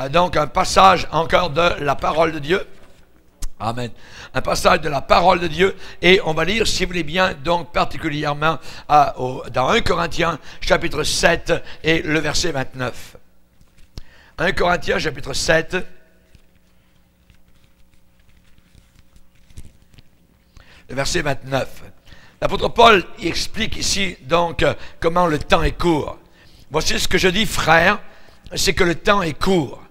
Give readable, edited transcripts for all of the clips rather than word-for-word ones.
Donc, un passage encore de la parole de Dieu. Amen. Un passage de la parole de Dieu. Et on va lire, si vous voulez bien, donc particulièrement dans 1 Corinthiens, chapitre 7 et le verset 29. 1 Corinthiens, chapitre 7. Le verset 29. L'apôtre Paul il explique ici, donc, comment le temps est court. Voici ce que je dis, frères, c'est que le temps est court,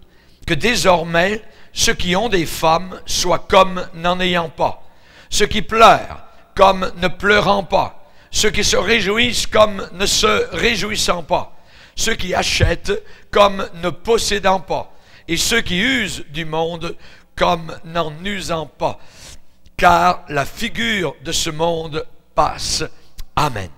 que désormais, ceux qui ont des femmes soient comme n'en ayant pas, ceux qui pleurent comme ne pleurant pas, ceux qui se réjouissent comme ne se réjouissant pas, ceux qui achètent comme ne possédant pas, et ceux qui usent du monde comme n'en usant pas, car la figure de ce monde passe. Amen.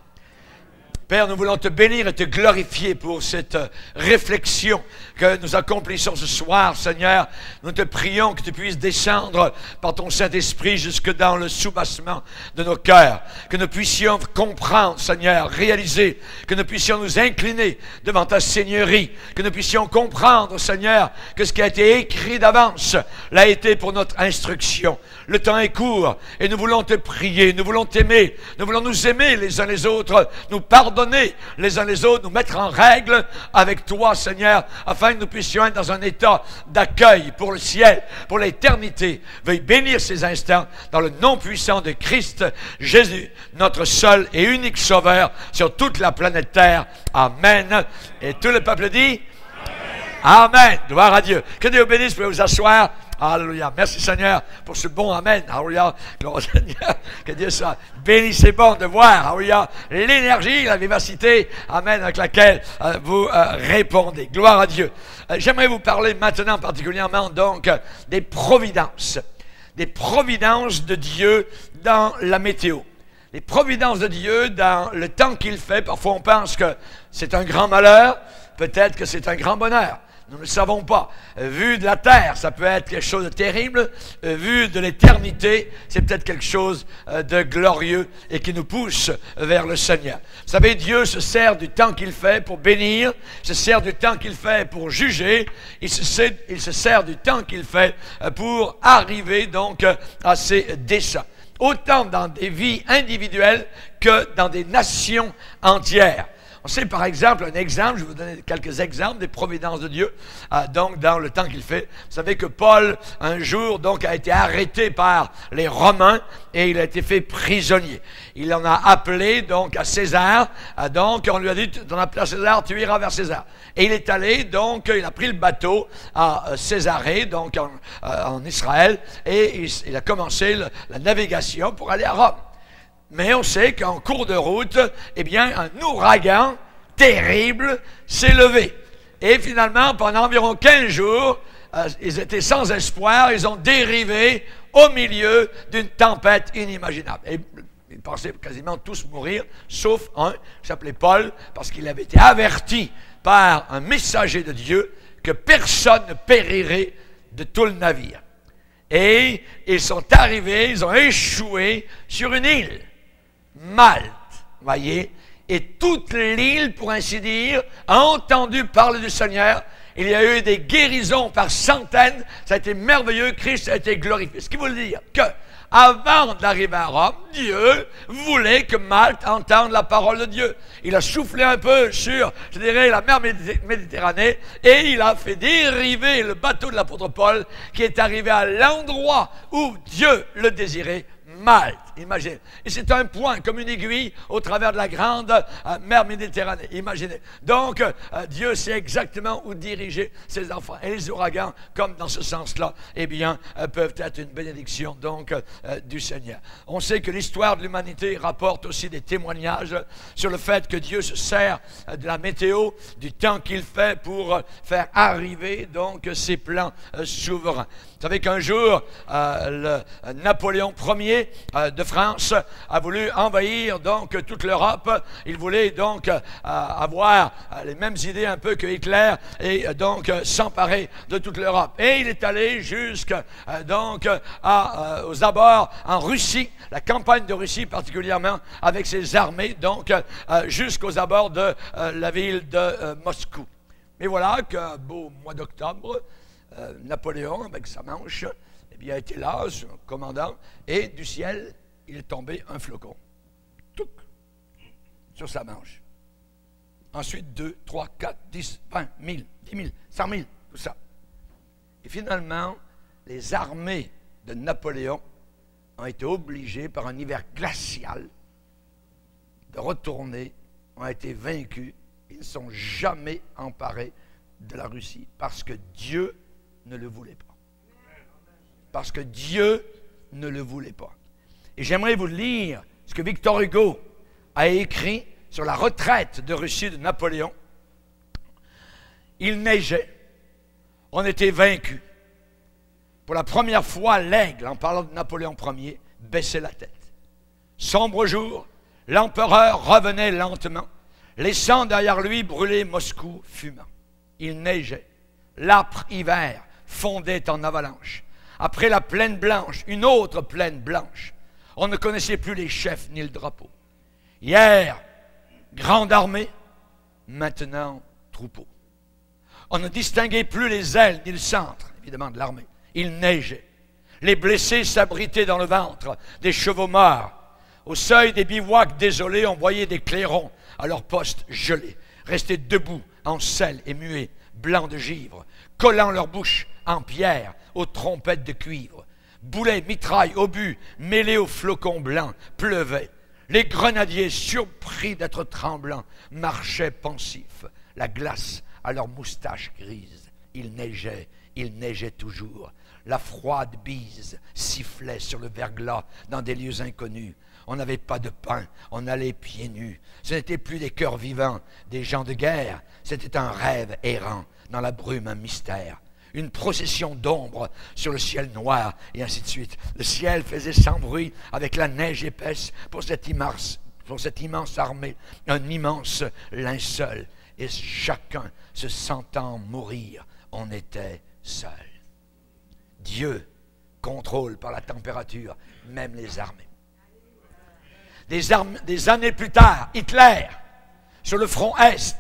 Père, nous voulons te bénir et te glorifier pour cette réflexion que nous accomplissons ce soir, Seigneur. Nous te prions que tu puisses descendre par ton Saint-Esprit jusque dans le soubassement de nos cœurs. Que nous puissions comprendre, Seigneur, réaliser, que nous puissions nous incliner devant ta Seigneurie. Que nous puissions comprendre, Seigneur, que ce qui a été écrit d'avance l'a été pour notre instruction. Le temps est court et nous voulons te prier, nous voulons t'aimer, nous voulons nous aimer les uns les autres, nous pardonner les uns les autres, nous mettre en règle avec toi, Seigneur, afin que nous puissions être dans un état d'accueil pour le ciel, pour l'éternité. Veuille bénir ces instants dans le nom puissant de Christ Jésus, notre seul et unique Sauveur sur toute la planète Terre. Amen. Et tout le peuple dit Amen. Amen. Gloire à Dieu. Que Dieu vous bénisse, vous pouvez vous asseoir. Alléluia. Merci Seigneur pour ce bon Amen. Alléluia. Gloire au Seigneur. Que Dieu soit béni. C'est bon de voir. Alléluia. L'énergie, la vivacité. Amen. Avec laquelle vous répondez. Gloire à Dieu. J'aimerais vous parler maintenant particulièrement donc des providences. Des providences de Dieu dans la météo. Les providences de Dieu dans le temps qu'il fait. Parfois on pense que c'est un grand malheur. Peut-être que c'est un grand bonheur. Nous ne le savons pas. Vu de la terre, ça peut être quelque chose de terrible. Vu de l'éternité, c'est peut-être quelque chose de glorieux et qui nous pousse vers le Seigneur. Vous savez, Dieu se sert du temps qu'il fait pour bénir, se sert du temps qu'il fait pour juger, il se sert du temps qu'il fait pour arriver donc à ses desseins. Autant dans des vies individuelles que dans des nations entières. On sait par exemple, je vais vous donner quelques exemples des providences de Dieu, donc dans le temps qu'il fait. Vous savez que Paul, un jour, donc, a été arrêté par les Romains et il a été fait prisonnier. Il en a appelé donc à César, donc on lui a dit, tu en as appelé à César, tu iras vers César. Et il est allé, donc, il a pris le bateau à Césarée, donc en Israël, et il a commencé la navigation pour aller à Rome. Mais on sait qu'en cours de route, eh bien, un ouragan terrible s'est levé. Et finalement, pendant environ 15 jours, ils étaient sans espoir, ils ont dérivé au milieu d'une tempête inimaginable. Et ils pensaient quasiment tous mourir, sauf un qui s'appelait Paul, parce qu'il avait été averti par un messager de Dieu que personne ne périrait de tout le navire. Et ils sont arrivés, ils ont échoué sur une île. Malte, voyez, et toute l'île, pour ainsi dire, a entendu parler du Seigneur. Il y a eu des guérisons par centaines, ça a été merveilleux, Christ a été glorifié. Ce qui veut dire que, avant d'arriver à Rome, Dieu voulait que Malte entende la parole de Dieu. Il a soufflé un peu sur, je dirais, la mer Méditerranée, et il a fait dériver le bateau de l'apôtre Paul, qui est arrivé à l'endroit où Dieu le désirait, Malte, imaginez. Et c'est un point, comme une aiguille, au travers de la grande mer Méditerranée. Imaginez. Donc, Dieu sait exactement où diriger ses enfants. Et les ouragans, comme dans ce sens-là, eh bien, peuvent être une bénédiction, donc, du Seigneur. On sait que l'histoire de l'humanité rapporte aussi des témoignages sur le fait que Dieu se sert de la météo, du temps qu'il fait pour faire arriver, donc, ses plans souverains. Vous savez qu'un jour, Napoléon Ier de France a voulu envahir donc toute l'Europe. Il voulait donc avoir les mêmes idées un peu que Hitler et donc s'emparer de toute l'Europe. Et il est allé jusqu'aux abords en Russie, la campagne de Russie particulièrement, avec ses armées, donc jusqu'aux abords de la ville de Moscou. Mais voilà qu'un beau mois d'octobre, Napoléon, avec sa manche, eh bien, était là, son commandant, et du ciel, il est tombé un flocon. Touc, sur sa manche. Ensuite, 2, 3, 4, 10, 20, 1000, 10 000, 100 000, tout ça. Et finalement, les armées de Napoléon ont été obligées, par un hiver glacial, de retourner, ont été vaincus. Ils ne sont jamais emparés de la Russie parce que Dieu ne le voulait pas. Parce que Dieu ne le voulait pas. Et j'aimerais vous lire ce que Victor Hugo a écrit sur la retraite de Russie de Napoléon. Il neigeait, on était vaincus. Pour la première fois, l'aigle, en parlant de Napoléon Ier, baissait la tête. Sombre jour, l'empereur revenait lentement, laissant derrière lui brûler Moscou fumant. Il neigeait, l'âpre hiver fondait en avalanche. Après la plaine blanche, une autre plaine blanche. On ne connaissait plus les chefs ni le drapeau. Hier, grande armée, maintenant troupeau. On ne distinguait plus les ailes ni le centre, évidemment, de l'armée. Il neigeait. Les blessés s'abritaient dans le ventre des chevaux morts. Au seuil des bivouacs désolés, on voyait des clairons à leur poste gelés, restés debout, en selle et muets, blancs de givre, collant leur bouche en pierre aux trompettes de cuivre. Boulets, mitrailles, obus, mêlés aux flocons blancs, pleuvaient. Les grenadiers, surpris d'être tremblants, marchaient pensifs, la glace à leurs moustaches grises. Il neigeait toujours. La froide bise sifflait sur le verglas dans des lieux inconnus. On n'avait pas de pain, on allait pieds nus. Ce n'était plus des cœurs vivants, des gens de guerre. C'était un rêve errant, dans la brume un mystère. Une procession d'ombres sur le ciel noir, et ainsi de suite. Le ciel faisait sans bruit, avec la neige épaisse, pour cette immense armée, un immense linceul. Et chacun se sentant mourir, on était seul. Dieu contrôle par la température même les armées. Des années plus tard, Hitler, sur le front Est,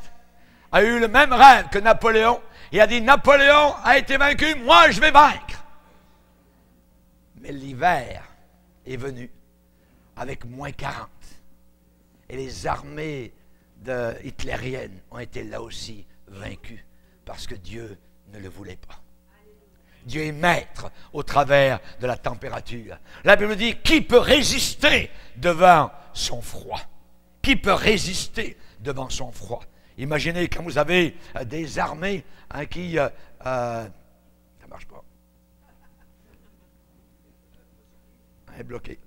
a eu le même rêve que Napoléon et a dit: Napoléon a été vaincu, moi je vais vaincre. Mais l'hiver est venu avec moins 40. Et les armées hitlériennes ont été là aussi vaincues parce que Dieu ne le voulait pas. Dieu est maître au travers de la température. La Bible dit: qui peut résister devant son froid? Qui peut résister devant son froid? Imaginez quand vous avez des armées qui... ça ne marche pas. Elle est bloquée.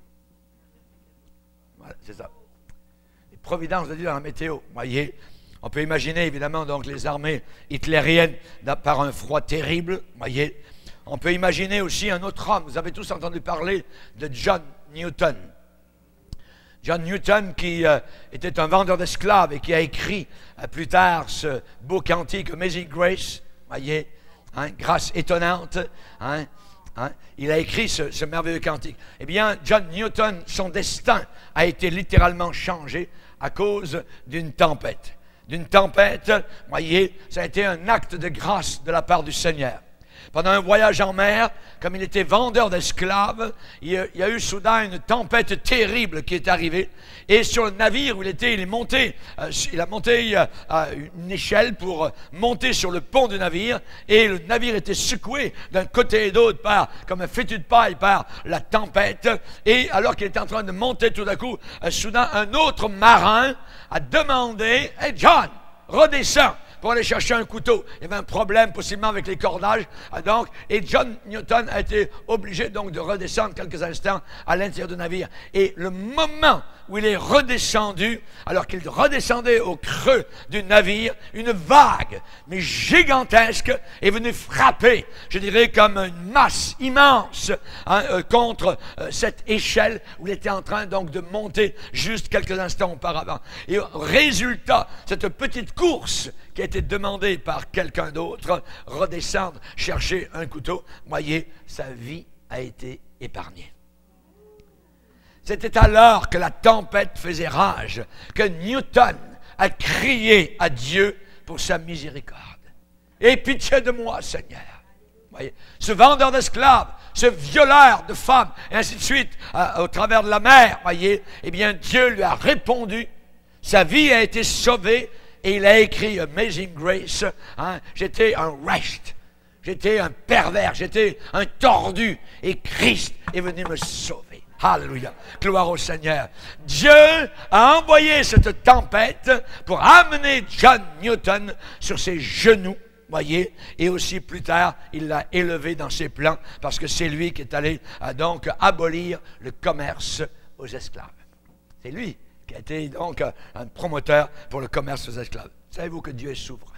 Voilà, c'est ça. Les providences de Dieu dans la météo. Voyez, on peut imaginer évidemment donc les armées hitlériennes par un froid terrible. Voyez, on peut imaginer aussi un autre homme. Vous avez tous entendu parler de John Newton. John Newton qui était un vendeur d'esclaves et qui a écrit plus tard ce beau cantique Amazing Grace, voyez, grâce étonnante, il a écrit ce merveilleux cantique. Eh bien, John Newton, son destin a été littéralement changé à cause d'une tempête. D'une tempête, voyez, ça a été un acte de grâce de la part du Seigneur. Pendant un voyage en mer, comme il était vendeur d'esclaves, il y a eu soudain une tempête terrible qui est arrivée. Et sur le navire où il était, il a monté une échelle pour monter sur le pont du navire. Et le navire était secoué d'un côté et d'autre comme un fétu de paille par la tempête. Et alors qu'il était en train de monter tout d'un coup, soudain un autre marin a demandé: « Hey John, redescends !» pour aller chercher un couteau. Il y avait un problème possiblement avec les cordages. Et John Newton a été obligé donc de redescendre quelques instants à l'intérieur du navire. Et le moment où il est redescendu, alors qu'il redescendait au creux du navire, une vague, mais gigantesque, est venue frapper, je dirais comme une masse immense, contre cette échelle où il était en train donc de monter juste quelques instants auparavant. Et résultat, cette petite course qui a été demandée par quelqu'un d'autre, redescendre, chercher un couteau, voyez, sa vie a été épargnée. C'était alors que la tempête faisait rage, que Newton a crié à Dieu pour sa miséricorde. Aie pitié de moi, Seigneur. Voyez, ce vendeur d'esclaves, ce violeur de femmes, et ainsi de suite, au travers de la mer, voyez, eh bien, Dieu lui a répondu. Sa vie a été sauvée et il a écrit Amazing Grace. Hein, j'étais un wretched, j'étais un pervers, j'étais un tordu et Christ est venu me sauver. Alléluia. Gloire au Seigneur. Dieu a envoyé cette tempête pour amener John Newton sur ses genoux. Voyez, et aussi plus tard, il l'a élevé dans ses plans parce que c'est lui qui est allé donc abolir le commerce aux esclaves. C'est lui qui a été donc un promoteur pour le commerce aux esclaves. Savez-vous que Dieu est souverain?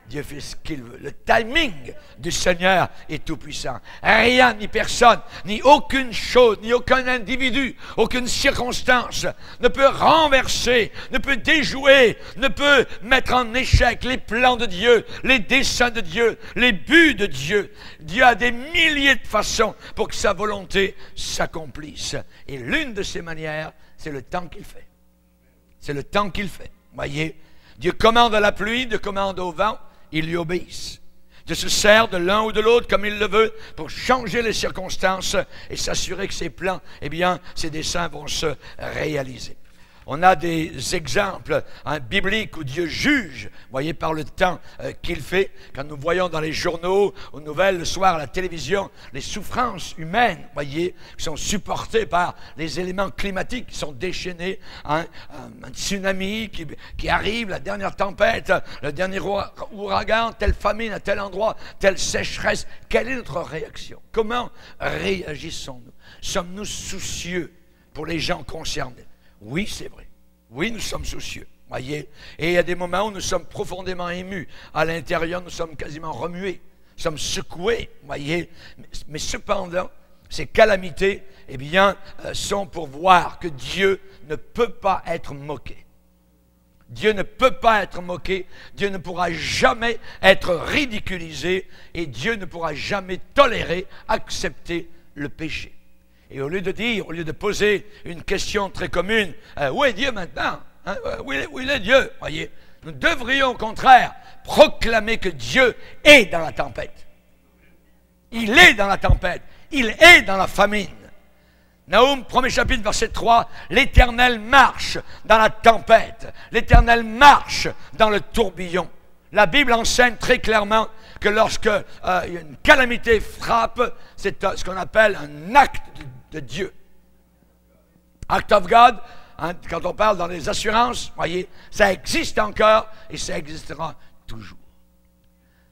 Dieu fait ce qu'il veut. Le timing du Seigneur est tout-puissant. Rien, ni personne, ni aucune chose, ni aucun individu, aucune circonstance ne peut renverser, ne peut déjouer, ne peut mettre en échec les plans de Dieu, les desseins de Dieu, les buts de Dieu. Dieu a des milliers de façons pour que sa volonté s'accomplisse. Et l'une de ces manières, c'est le temps qu'il fait. C'est le temps qu'il fait. Voyez, Dieu commande à la pluie, Dieu commande au vent, ils lui obéissent. Dieu se sert de l'un ou de l'autre comme il le veut pour changer les circonstances et s'assurer que ses plans, eh bien, ses desseins vont se réaliser. On a des exemples bibliques où Dieu juge, voyez, par le temps qu'il fait. Quand nous voyons dans les journaux, aux nouvelles, le soir, à la télévision, les souffrances humaines, voyez, qui sont supportées par les éléments climatiques qui sont déchaînés, un tsunami qui arrive, la dernière tempête, le dernier ouragan, telle famine à tel endroit, telle sécheresse. Quelle est notre réaction? Comment réagissons-nous? Sommes-nous soucieux pour les gens concernés? Oui, c'est vrai. Oui, nous sommes soucieux. Voyez? Et il y a des moments où nous sommes profondément émus. À l'intérieur, nous sommes quasiment remués. Nous sommes secoués. Voyez? Mais cependant, ces calamités, eh bien, sont pour voir que Dieu ne peut pas être moqué. Dieu ne peut pas être moqué. Dieu ne pourra jamais être ridiculisé. Et Dieu ne pourra jamais tolérer, accepter le péché. Et au lieu de poser une question très commune, où est Dieu maintenant? Hein? Où il est Dieu? Voyez, nous devrions au contraire proclamer que Dieu est dans la tempête. Il est dans la tempête. Il est dans la famine. Naoum, 1er chapitre, verset 3, l'Éternel marche dans la tempête. L'Éternel marche dans le tourbillon. La Bible enseigne très clairement que lorsque une calamité frappe, c'est ce qu'on appelle un acte de Dieu. Act of God, hein, quand on parle dans les assurances, voyez, ça existe encore et ça existera toujours.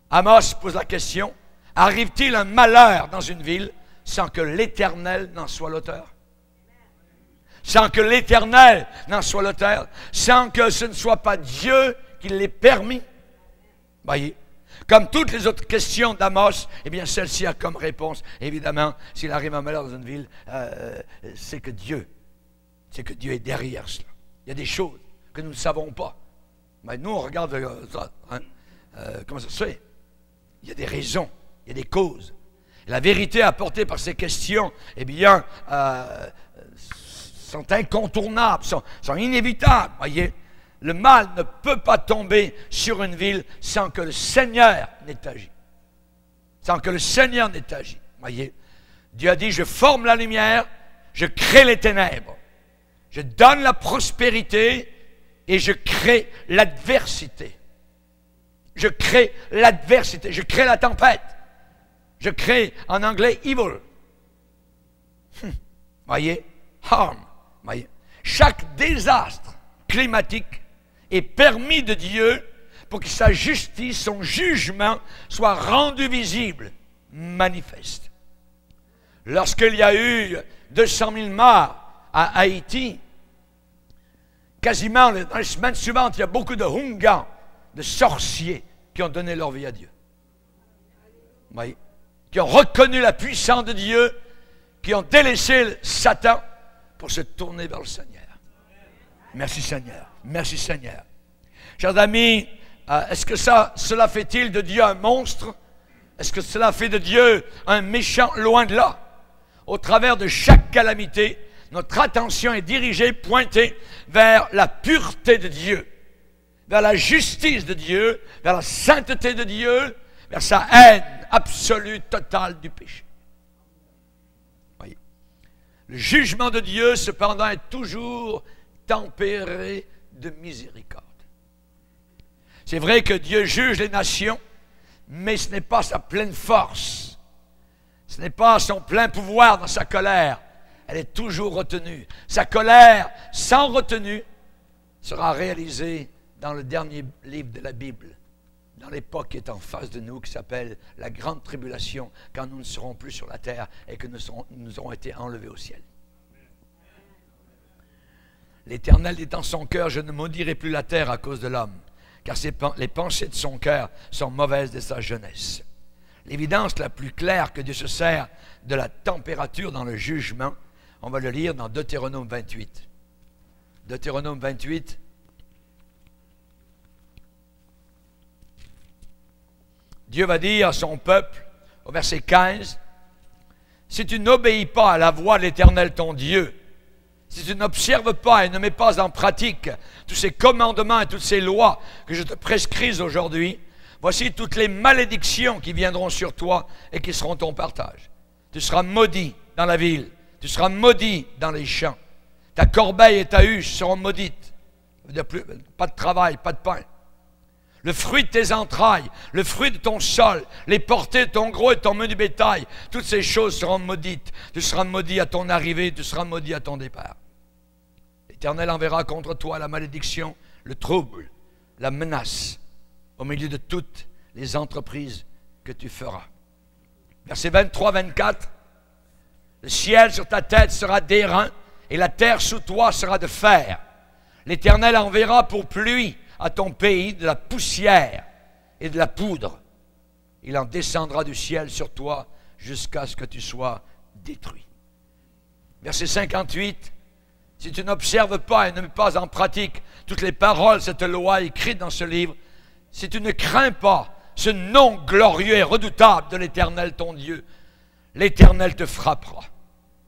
Amos pose la question, arrive-t-il un malheur dans une ville sans que l'Éternel n'en soit l'auteur? Sans que l'Éternel n'en soit l'auteur, sans que ce ne soit pas Dieu qui l'ait permis. Voyez, comme toutes les autres questions d'Amos, eh bien celle-ci a comme réponse, évidemment, s'il arrive un malheur dans une ville, c'est que Dieu est derrière cela. Il y a des choses que nous ne savons pas. Mais nous, on regarde ça, hein, comment ça se fait? Il y a des raisons, il y a des causes. Et la vérité apportée par ces questions, eh bien, sont incontournables, sont inévitables, voyez. Le mal ne peut pas tomber sur une ville sans que le Seigneur n'ait agi. Sans que le Seigneur n'ait agi. Voyez, Dieu a dit, je forme la lumière, je crée les ténèbres. Je donne la prospérité et je crée l'adversité. Je crée l'adversité, je crée la tempête. Je crée, en anglais, evil. Voyez, harm. Voyez, chaque désastre climatique est permis de Dieu pour que sa justice, son jugement soit rendu visible, manifeste. Lorsqu'il y a eu 200 000 morts à Haïti, quasiment dans les semaines suivantes, il y a beaucoup de hungans, de sorciers qui ont donné leur vie à Dieu. Oui. Qui ont reconnu la puissance de Dieu, qui ont délaissé Satan pour se tourner vers le Seigneur. Merci Seigneur. Merci Seigneur. Chers amis, est-ce que cela fait-il de Dieu un monstre? Est-ce que cela fait de Dieu un méchant? Loin de là. Au travers de chaque calamité, notre attention est dirigée, pointée vers la pureté de Dieu, vers la justice de Dieu, vers la sainteté de Dieu, vers sa haine absolue, totale du péché. Voyez. Le jugement de Dieu, cependant, est toujours tempéré de miséricorde. C'est vrai que Dieu juge les nations, mais ce n'est pas sa pleine force. Ce n'est pas son plein pouvoir dans sa colère. Elle est toujours retenue. Sa colère, sans retenue, sera réalisée dans le dernier livre de la Bible, dans l'époque qui est en face de nous, qui s'appelle la grande tribulation, quand nous ne serons plus sur la terre et que nous aurons été enlevés au ciel. L'Éternel dit dans son cœur, je ne maudirai plus la terre à cause de l'homme, car les pensées de son cœur sont mauvaises de sa jeunesse. L'évidence la plus claire que Dieu se sert de la température dans le jugement, on va le lire dans Deutéronome 28. Deutéronome 28. Dieu va dire à son peuple, au verset 15, « Si tu n'obéis pas à la voix de l'Éternel ton Dieu, si tu n'observes pas et ne mets pas en pratique tous ces commandements et toutes ces lois que je te prescris aujourd'hui, voici toutes les malédictions qui viendront sur toi et qui seront ton partage. Tu seras maudit dans la ville, tu seras maudit dans les champs. Ta corbeille et ta huche seront maudites. Pas de travail, pas de pain. Le fruit de tes entrailles, le fruit de ton sol, les portées de ton gros et de ton menu bétail, toutes ces choses seront maudites. Tu seras maudit à ton arrivée, tu seras maudit à ton départ. L'Éternel enverra contre toi la malédiction, le trouble, la menace, au milieu de toutes les entreprises que tu feras. Verset 23-24, le ciel sur ta tête sera d'airain, et la terre sous toi sera de fer. L'Éternel enverra pour pluie à ton pays de la poussière et de la poudre. Il en descendra du ciel sur toi jusqu'à ce que tu sois détruit. Verset 58, si tu n'observes pas et ne mets pas en pratique toutes les paroles de cette loi écrite dans ce livre, si tu ne crains pas ce nom glorieux et redoutable de l'Éternel ton Dieu, l'Éternel te frappera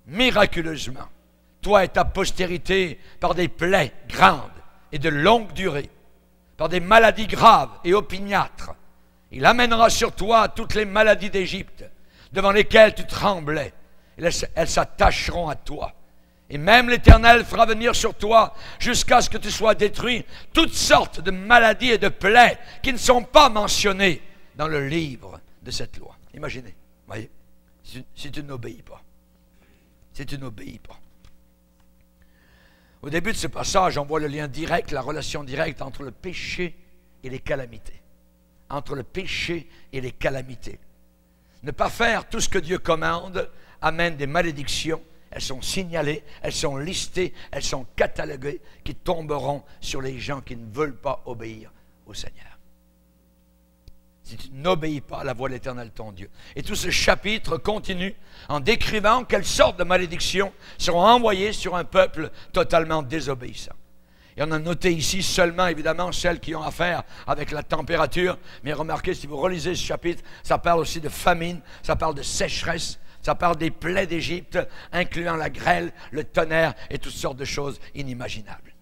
miraculeusement, toi et ta postérité, par des plaies grandes et de longue durée, par des maladies graves et opiniâtres. Il amènera sur toi toutes les maladies d'Égypte, devant lesquelles tu tremblais. Elles s'attacheront à toi. Et même l'Éternel fera venir sur toi, jusqu'à ce que tu sois détruit, toutes sortes de maladies et de plaies qui ne sont pas mentionnées dans le livre de cette loi. Imaginez, voyez, si tu n'obéis pas. Si tu n'obéis pas. Au début de ce passage, on voit le lien direct, la relation directe entre le péché et les calamités. Entre le péché et les calamités. Ne pas faire tout ce que Dieu commande amène des malédictions. Elles sont signalées, elles sont listées, elles sont cataloguées, qui tomberont sur les gens qui ne veulent pas obéir au Seigneur. Si tu n'obéis pas à la voix de l'Éternel ton Dieu. Et tout ce chapitre continue en décrivant quelles sortes de malédictions seront envoyées sur un peuple totalement désobéissant. Et on a noté ici seulement, évidemment, celles qui ont affaire avec la température. Mais remarquez, si vous relisez ce chapitre, ça parle aussi de famine, ça parle de sécheresse, ça parle des plaies d'Égypte, incluant la grêle, le tonnerre et toutes sortes de choses inimaginables.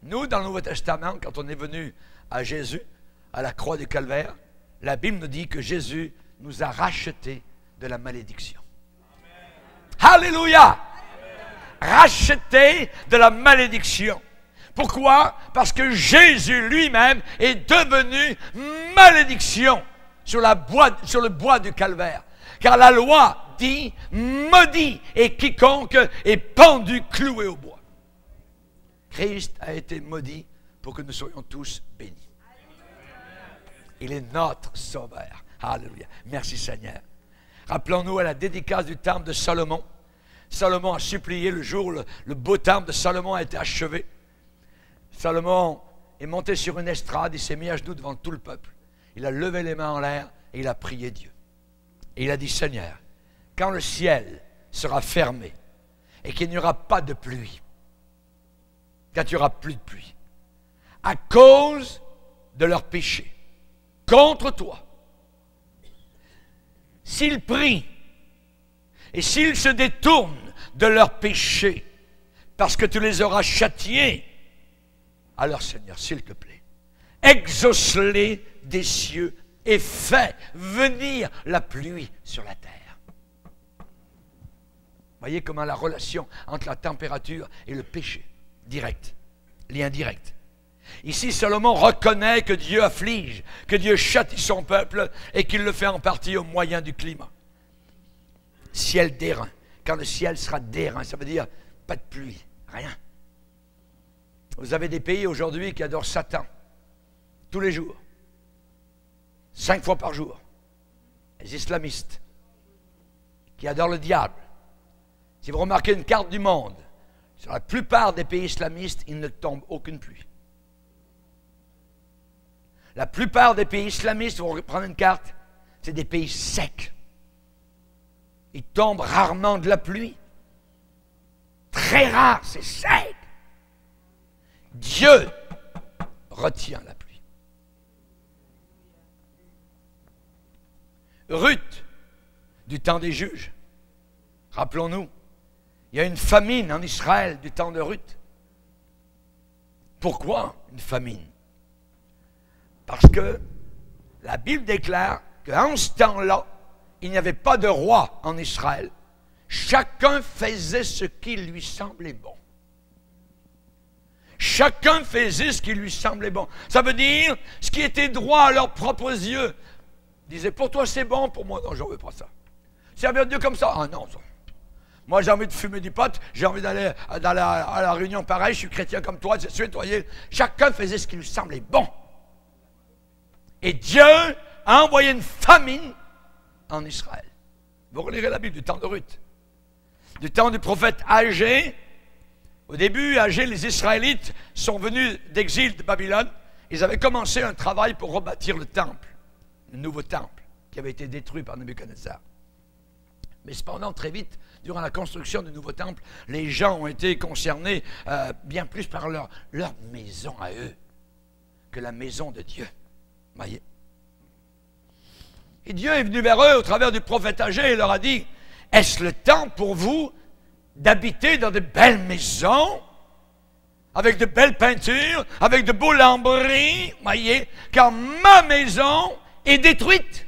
Nous, dans le Nouveau Testament, quand on est venu à Jésus, à la croix du Calvaire, la Bible nous dit que Jésus nous a rachetés de la malédiction. Amen. Alléluia! Rachetés de la malédiction. Pourquoi? Parce que Jésus lui-même est devenu malédiction sur le bois du Calvaire. Car la loi dit « maudit est quiconque est pendu, cloué au bois ». Christ a été maudit pour que nous soyons tous bénis. Il est notre sauveur. Alléluia. Merci Seigneur. Rappelons-nous à la dédicace du temple de Salomon. Salomon a supplié le jour où le beau temple de Salomon a été achevé. Salomon est monté sur une estrade, il s'est mis à genoux devant tout le peuple. Il a levé les mains en l'air et il a prié Dieu. Et il a dit, Seigneur, quand le ciel sera fermé et qu'il n'y aura pas de pluie, quand il n'y aura plus de pluie, à cause de leur péché, contre toi, s'ils prient et s'ils se détournent de leur péché, parce que tu les auras châtiés, alors Seigneur, s'il te plaît, exauce-les des cieux et fait venir la pluie sur la terre. Voyez comment la relation entre la température et le péché, direct, lien direct. Ici, Salomon reconnaît que Dieu afflige, que Dieu châtie son peuple et qu'il le fait en partie au moyen du climat. Ciel d'airain. Quand le ciel sera d'airain, ça veut dire pas de pluie, rien. Vous avez des pays aujourd'hui qui adorent Satan, tous les jours, 5 fois par jour. Les islamistes, qui adorent le diable. Si vous remarquez une carte du monde, sur la plupart des pays islamistes, il ne tombe aucune pluie. La plupart des pays islamistes, vous prenez une carte, c'est des pays secs. Il tombe rarement de la pluie. Très rare, c'est sec. Dieu retient la pluie. Ruth, du temps des juges, rappelons-nous, il y a une famine en Israël du temps de Ruth. Pourquoi une famine? Parce que la Bible déclare qu'en ce temps-là, il n'y avait pas de roi en Israël. Chacun faisait ce qui lui semblait bon. Chacun faisait ce qui lui semblait bon. Ça veut dire ce qui était droit à leurs propres yeux. Ils disaient, pour toi c'est bon, pour moi non, je ne veux pas ça. Servir Dieu comme ça? Ah non, ça. Moi j'ai envie de fumer du pot, j'ai envie d'aller à la réunion pareil, je suis chrétien comme toi, c'est sûr, chacun faisait ce qui lui semblait bon. Et Dieu a envoyé une famine en Israël. Vous relirez la Bible du temps de Ruth. Du temps du prophète Agé. Au début, Agé, les Israélites sont venus d'exil de Babylone. Ils avaient commencé un travail pour rebâtir le temple, le nouveau temple, qui avait été détruit par Nebuchadnezzar. Mais cependant, très vite, durant la construction du nouveau temple, les gens ont été concernés bien plus par leur maison à eux que la maison de Dieu. Voyez. Et Dieu est venu vers eux au travers du prophète Agé et leur a dit, est-ce le temps pour vous d'habiter dans de belles maisons, avec de belles peintures, avec de beaux lambris, voyez, car ma maison est détruite.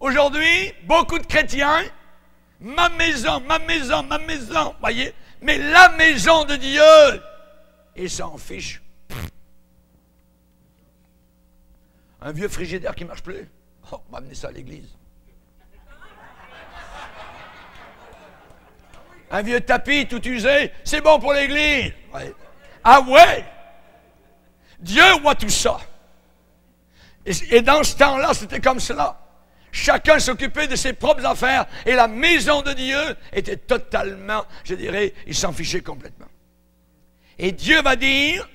Aujourd'hui, beaucoup de chrétiens, ma maison, voyez, mais la maison de Dieu, ils s'en fichent. Un vieux frigidaire qui ne marche plus. Oh, on va amener ça à l'église. Un vieux tapis tout usé, c'est bon pour l'église. Ouais. Ah ouais? Dieu voit tout ça. Et dans ce temps-là, c'était comme cela. Chacun s'occupait de ses propres affaires et la maison de Dieu était totalement, je dirais, il s'en fichait complètement. Et Dieu va dire,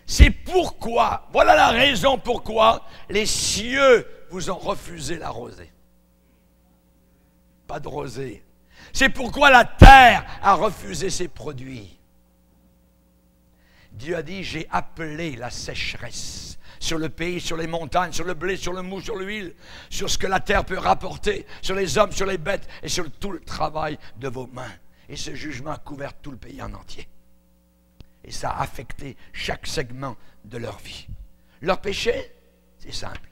c'est pourquoi, voilà la raison pourquoi les cieux vous ont refusé la rosée. Pas de rosée. C'est pourquoi la terre a refusé ses produits. Dieu a dit, j'ai appelé la sécheresse sur le pays, sur les montagnes, sur le blé, sur le mou, sur l'huile, sur ce que la terre peut rapporter, sur les hommes, sur les bêtes et sur tout le travail de vos mains. Et ce jugement a couvert tout le pays en entier. Et ça a affecté chaque segment de leur vie. Leur péché, c'est simple.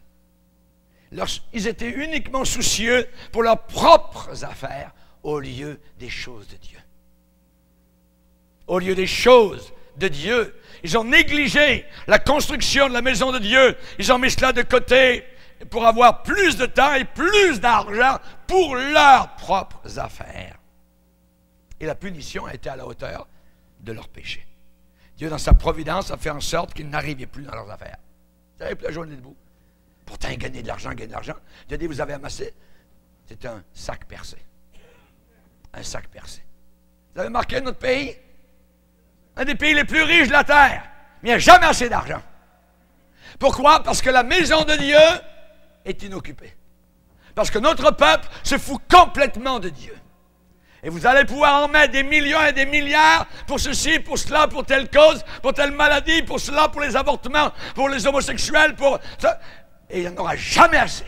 Ils étaient uniquement soucieux pour leurs propres affaires au lieu des choses de Dieu. Au lieu des choses de Dieu, ils ont négligé la construction de la maison de Dieu. Ils ont mis cela de côté pour avoir plus de temps et plus d'argent pour leurs propres affaires. Et la punition a été à la hauteur de leur péché. Dieu, dans sa providence, a fait en sorte qu'ils n'arrivaient plus dans leurs affaires. Vous savez, plus la journée debout. Pourtant, gagner de l'argent. Dieu dit, vous avez amassé. C'est un sac percé. Un sac percé. Vous avez marqué notre pays? Un des pays les plus riches de la terre. Mais il n'y a jamais assez d'argent. Pourquoi? Parce que la maison de Dieu est inoccupée. Parce que notre peuple se fout complètement de Dieu. Et vous allez pouvoir en mettre des millions et des milliards pour ceci, pour cela, pour telle cause, pour telle maladie, pour cela, pour les avortements, pour les homosexuels, pour ça. Et il n'y en aura jamais assez.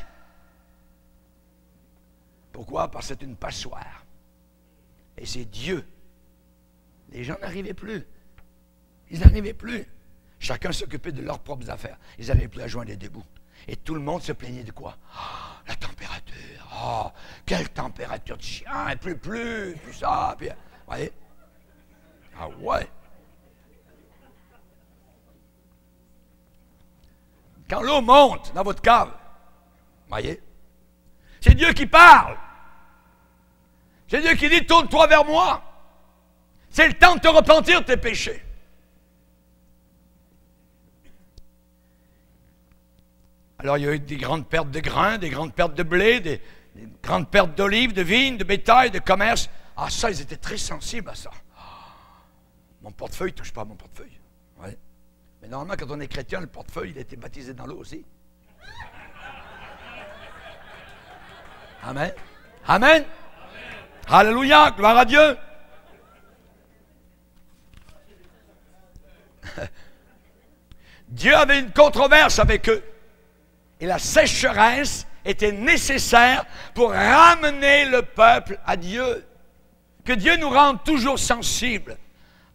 Pourquoi? Parce que c'est une passoire. Et c'est Dieu. Les gens n'arrivaient plus. Ils n'arrivaient plus. Chacun s'occupait de leurs propres affaires. Ils n'avaient plus à joindre les deux bouts. Et tout le monde se plaignait de quoi? Oh, la température. Oh, quelle température de chien. Plus ça. Puis, vous voyez? Ah ouais. Quand l'eau monte dans votre cave, vous voyez? C'est Dieu qui parle. C'est Dieu qui dit, tourne-toi vers moi. C'est le temps de te repentir de tes péchés. Alors, il y a eu des grandes pertes de grains, des grandes pertes de blé, des grandes pertes d'olives, de vignes, de bétail, de commerce. Ah, ça, ils étaient très sensibles à ça. Oh, mon portefeuille ne touche pas à mon portefeuille. Ouais. Mais normalement, quand on est chrétien, le portefeuille, il a été baptisé dans l'eau aussi. Amen. Amen. Alléluia, gloire à Dieu. Dieu avait une controverse avec eux. Et la sécheresse était nécessaire pour ramener le peuple à Dieu. Que Dieu nous rende toujours sensibles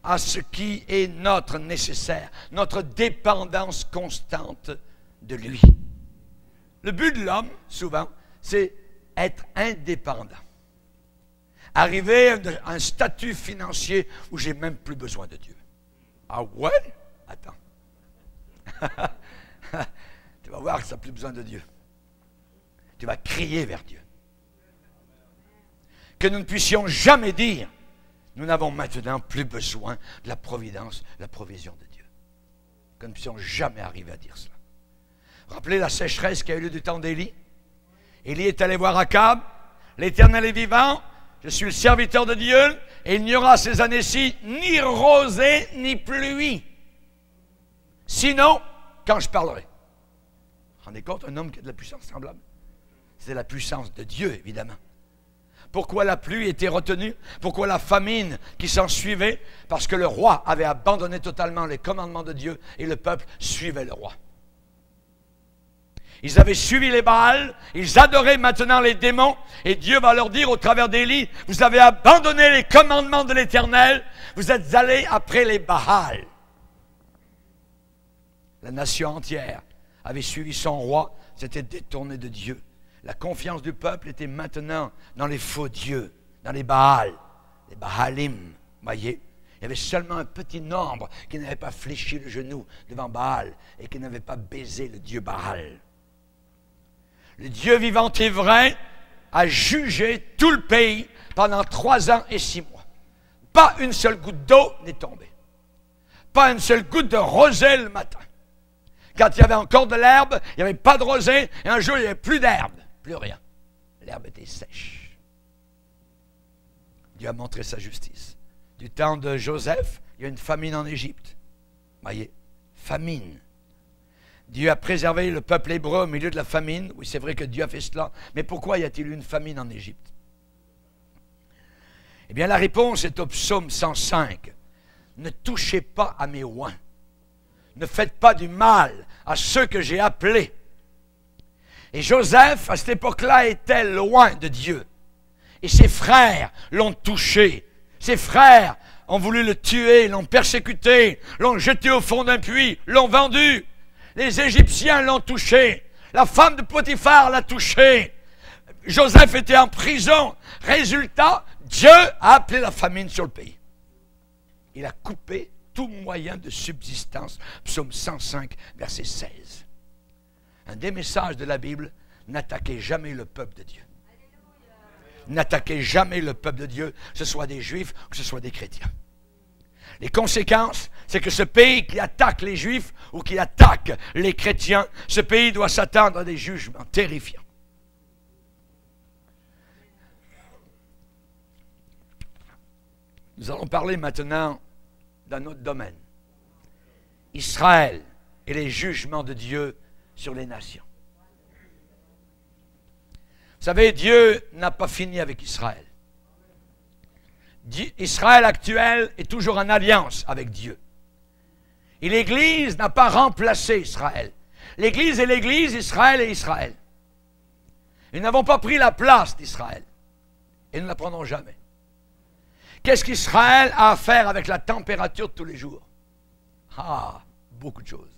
à ce qui est notre nécessaire, notre dépendance constante de lui. Le but de l'homme, souvent, c'est être indépendant. Arriver à un statut financier où j'ai même plus besoin de Dieu. Ah ouais? Attends. Tu vas voir que tu n'as plus besoin de Dieu. Tu vas crier vers Dieu. Que nous ne puissions jamais dire, nous n'avons maintenant plus besoin de la providence, la provision de Dieu. Que nous ne puissions jamais arriver à dire cela. Rappelez la sécheresse qui a eu lieu du temps d'Élie. Élie est allé voir Akab. L'Éternel est vivant. Je suis le serviteur de Dieu. Et il n'y aura ces années-ci ni rosée ni pluie. Sinon, quand je parlerai. Vous vous rendez compte, un homme qui a de la puissance semblable? C'est la puissance de Dieu, évidemment. Pourquoi la pluie était retenue? Pourquoi la famine qui s'en suivait? Parce que le roi avait abandonné totalement les commandements de Dieu et le peuple suivait le roi. Ils avaient suivi les Baals, ils adoraient maintenant les démons, et Dieu va leur dire au travers d'Élie, vous avez abandonné les commandements de l'Éternel, vous êtes allés après les Baals. La nation entière avait suivi son roi, s'était détournée de Dieu. La confiance du peuple était maintenant dans les faux dieux, dans les Baals, les Baalim, voyez. Il y avait seulement un petit nombre qui n'avait pas fléchi le genou devant Baal et qui n'avait pas baisé le dieu Baal. Le Dieu vivant et vrai a jugé tout le pays pendant 3 ans et 6 mois. Pas une seule goutte d'eau n'est tombée. Pas une seule goutte de rosée le matin. Quand il y avait encore de l'herbe, il n'y avait pas de rosée, et un jour, il n'y avait plus d'herbe. Plus rien. L'herbe était sèche. Dieu a montré sa justice. Du temps de Joseph, il y a une famine en Égypte. Voyez, famine. Dieu a préservé le peuple hébreu au milieu de la famine. Oui, c'est vrai que Dieu a fait cela. Mais pourquoi y a-t-il eu une famine en Égypte? Eh bien, la réponse est au psaume 105. Ne touchez pas à mes oins. Ne faites pas du mal à ceux que j'ai appelés. Et Joseph, à cette époque-là, était loin de Dieu. Et ses frères l'ont touché. Ses frères ont voulu le tuer, l'ont persécuté, l'ont jeté au fond d'un puits, l'ont vendu. Les Égyptiens l'ont touché. La femme de Potiphar l'a touché. Joseph était en prison. Résultat, Dieu a appelé la famine sur le pays. Il a coupé tout moyen de subsistance. Psaume 105, verset 16. Un des messages de la Bible, n'attaquez jamais le peuple de Dieu. N'attaquez jamais le peuple de Dieu, que ce soit des Juifs ou que ce soit des chrétiens. Les conséquences, c'est que ce pays qui attaque les Juifs ou qui attaque les chrétiens, ce pays doit s'attendre à des jugements terrifiants. Nous allons parler maintenant d'un autre domaine. Israël et les jugements de Dieu sur les nations. Vous savez, Dieu n'a pas fini avec Israël. Israël actuel est toujours en alliance avec Dieu. Et l'Église n'a pas remplacé Israël. L'Église est l'Église, Israël est Israël. Ils n'avons pas pris la place d'Israël. Et nous ne la prendrons jamais. Qu'est-ce qu'Israël a à faire avec la température de tous les jours? Ah, beaucoup de choses.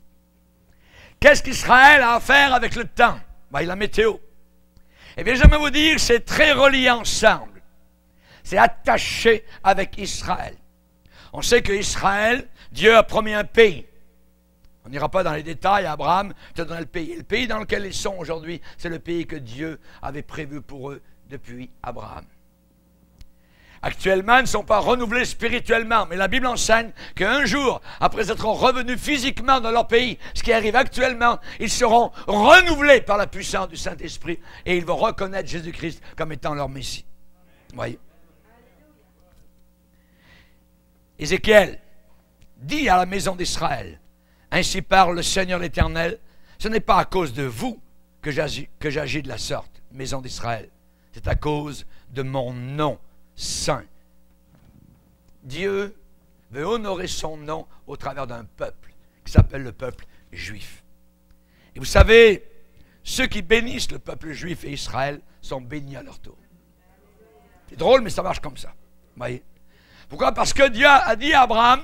Qu'est-ce qu'Israël a à faire avec le temps? Ben, la météo. Eh bien, j'aimerais vous dire que c'est très relié ensemble. C'est attaché avec Israël. On sait qu'Israël, Dieu a promis un pays. On n'ira pas dans les détails, Abraham te donne le pays. Et le pays dans lequel ils sont aujourd'hui, c'est le pays que Dieu avait prévu pour eux depuis Abraham. Actuellement, ils ne sont pas renouvelés spirituellement, mais la Bible enseigne qu'un jour, après être revenus physiquement dans leur pays, ce qui arrive actuellement, ils seront renouvelés par la puissance du Saint-Esprit et ils vont reconnaître Jésus-Christ comme étant leur Messie. Vous voyez? Ézéchiel dit à la maison d'Israël, ainsi parle le Seigneur l'Éternel, ce n'est pas à cause de vous que j'agis de la sorte, maison d'Israël, c'est à cause de mon nom saint. Dieu veut honorer son nom au travers d'un peuple qui s'appelle le peuple juif. Et vous savez, ceux qui bénissent le peuple juif et Israël sont bénis à leur tour. C'est drôle, mais ça marche comme ça. Vous voyez? Pourquoi? Parce que Dieu a dit à Abraham,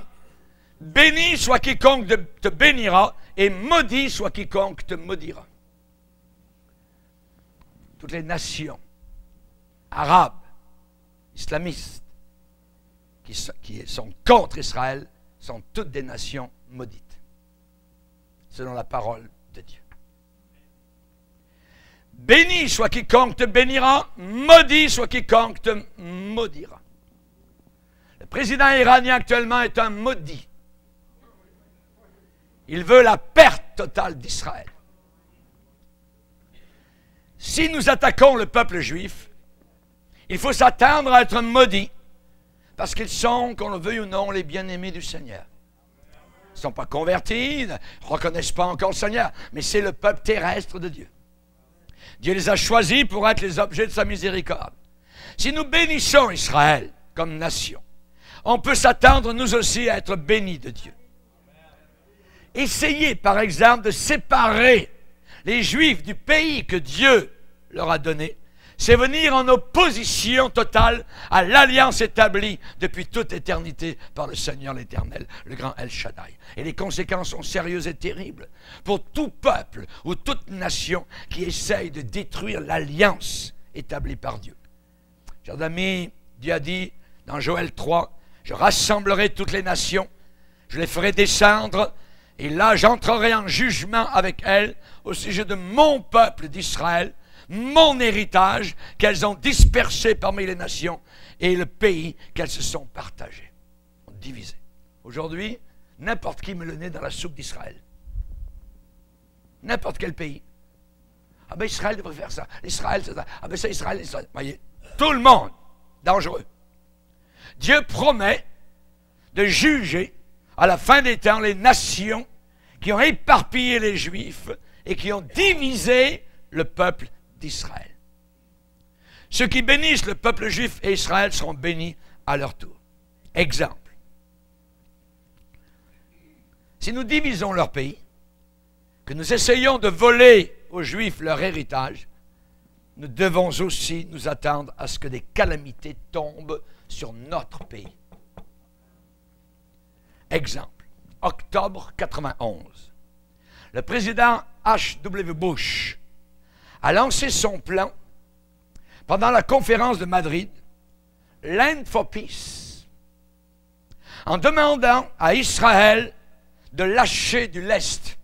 béni soit quiconque te bénira et maudit soit quiconque te maudira. Toutes les arabes, islamistes, qui sont contre Israël, sont toutes des nations maudites, selon la parole de Dieu. Béni soit quiconque te bénira, maudit soit quiconque te maudira. Le président iranien actuellement est un maudit. Il veut la perte totale d'Israël. Si nous attaquons le peuple juif, il faut s'attendre à être maudits, parce qu'ils sont, qu'on le veuille ou non, les bien-aimés du Seigneur. Ils ne sont pas convertis, ils ne reconnaissent pas encore le Seigneur, mais c'est le peuple terrestre de Dieu. Dieu les a choisis pour être les objets de sa miséricorde. Si nous bénissons Israël comme nation, on peut s'attendre nous aussi à être bénis de Dieu. Essayez par exemple de séparer les Juifs du pays que Dieu leur a donné, c'est venir en opposition totale à l'alliance établie depuis toute éternité par le Seigneur l'Éternel, le grand El Shaddai. Et les conséquences sont sérieuses et terribles pour tout peuple ou toute nation qui essaye de détruire l'alliance établie par Dieu. Chers amis, Dieu a dit dans Joël 3, « Je rassemblerai toutes les nations, je les ferai descendre, et là j'entrerai en jugement avec elles au sujet de mon peuple d'Israël, mon héritage qu'elles ont dispersé parmi les nations et le pays qu'elles se sont partagées, divisé. » Aujourd'hui, n'importe qui met le nez dans la soupe d'Israël. N'importe quel pays. Ah ben Israël devrait faire ça. Israël, c'est ça. Ah ben c'est Israël, Israël. Voyez, tout le monde, dangereux. Dieu promet de juger à la fin des temps les nations qui ont éparpillé les Juifs et qui ont divisé le peuple d'Israël. Ceux qui bénissent le peuple juif et Israël seront bénis à leur tour. Exemple. Si nous divisons leur pays, que nous essayons de voler aux Juifs leur héritage, nous devons aussi nous attendre à ce que des calamités tombent sur notre pays. Exemple. Octobre 91. Le président H.W. Bush a lancé son plan pendant la conférence de Madrid, Land for Peace, en demandant à Israël de lâcher du lest,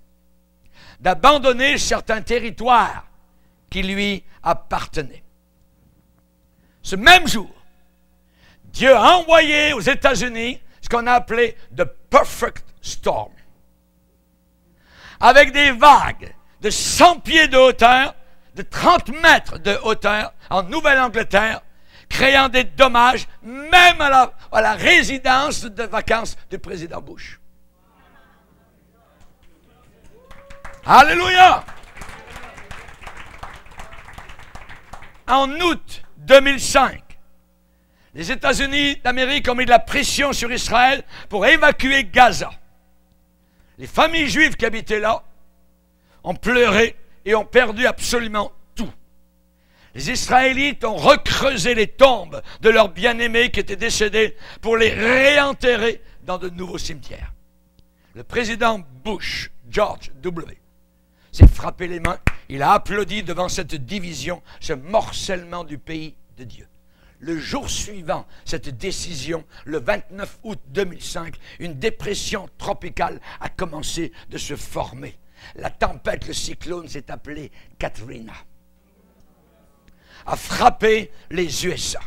d'abandonner certains territoires qui lui appartenaient. Ce même jour, Dieu a envoyé aux États-Unis ce qu'on a appelé « the perfect storm », avec des vagues de 100 pieds de hauteur, de 30 mètres de hauteur en Nouvelle-Angleterre, créant des dommages même à la résidence de vacances du président Bush. Alléluia! En août 2005, les États-Unis d'Amérique ont mis de la pression sur Israël pour évacuer Gaza. Les familles juives qui habitaient là ont pleuré et ont perdu absolument tout. Les Israélites ont recreusé les tombes de leurs bien-aimés qui étaient décédés pour les réenterrer dans de nouveaux cimetières. le président Bush, George W., s'est frappé les mains. Il a applaudi devant cette division, ce morcellement du pays de Dieu. Le jour suivant cette décision, le 29 août 2005, une dépression tropicale a commencé de se former. La tempête, le cyclone s'est appelé Katrina, a frappé les USA.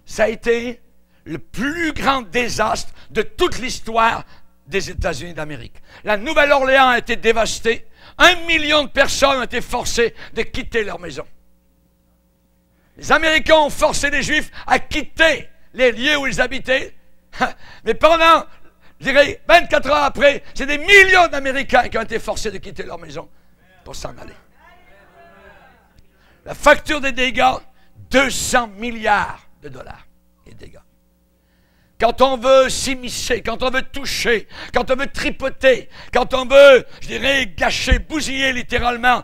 Ça a été le plus grand désastre de toute l'histoire des États-Unis d'Amérique. La Nouvelle-Orléans a été dévastée. 1 million de personnes ont été forcées de quitter leur maison. Les Américains ont forcé les Juifs à quitter les lieux où ils habitaient. Mais pendant, je dirais, 24 heures après, c'est des millions d'Américains qui ont été forcés de quitter leur maison pour s'en aller. La facture des dégâts, 200 milliards de dollars. Les dégâts. Quand on veut s'immiscer, quand on veut toucher, quand on veut tripoter, quand on veut, je dirais, gâcher, bousiller littéralement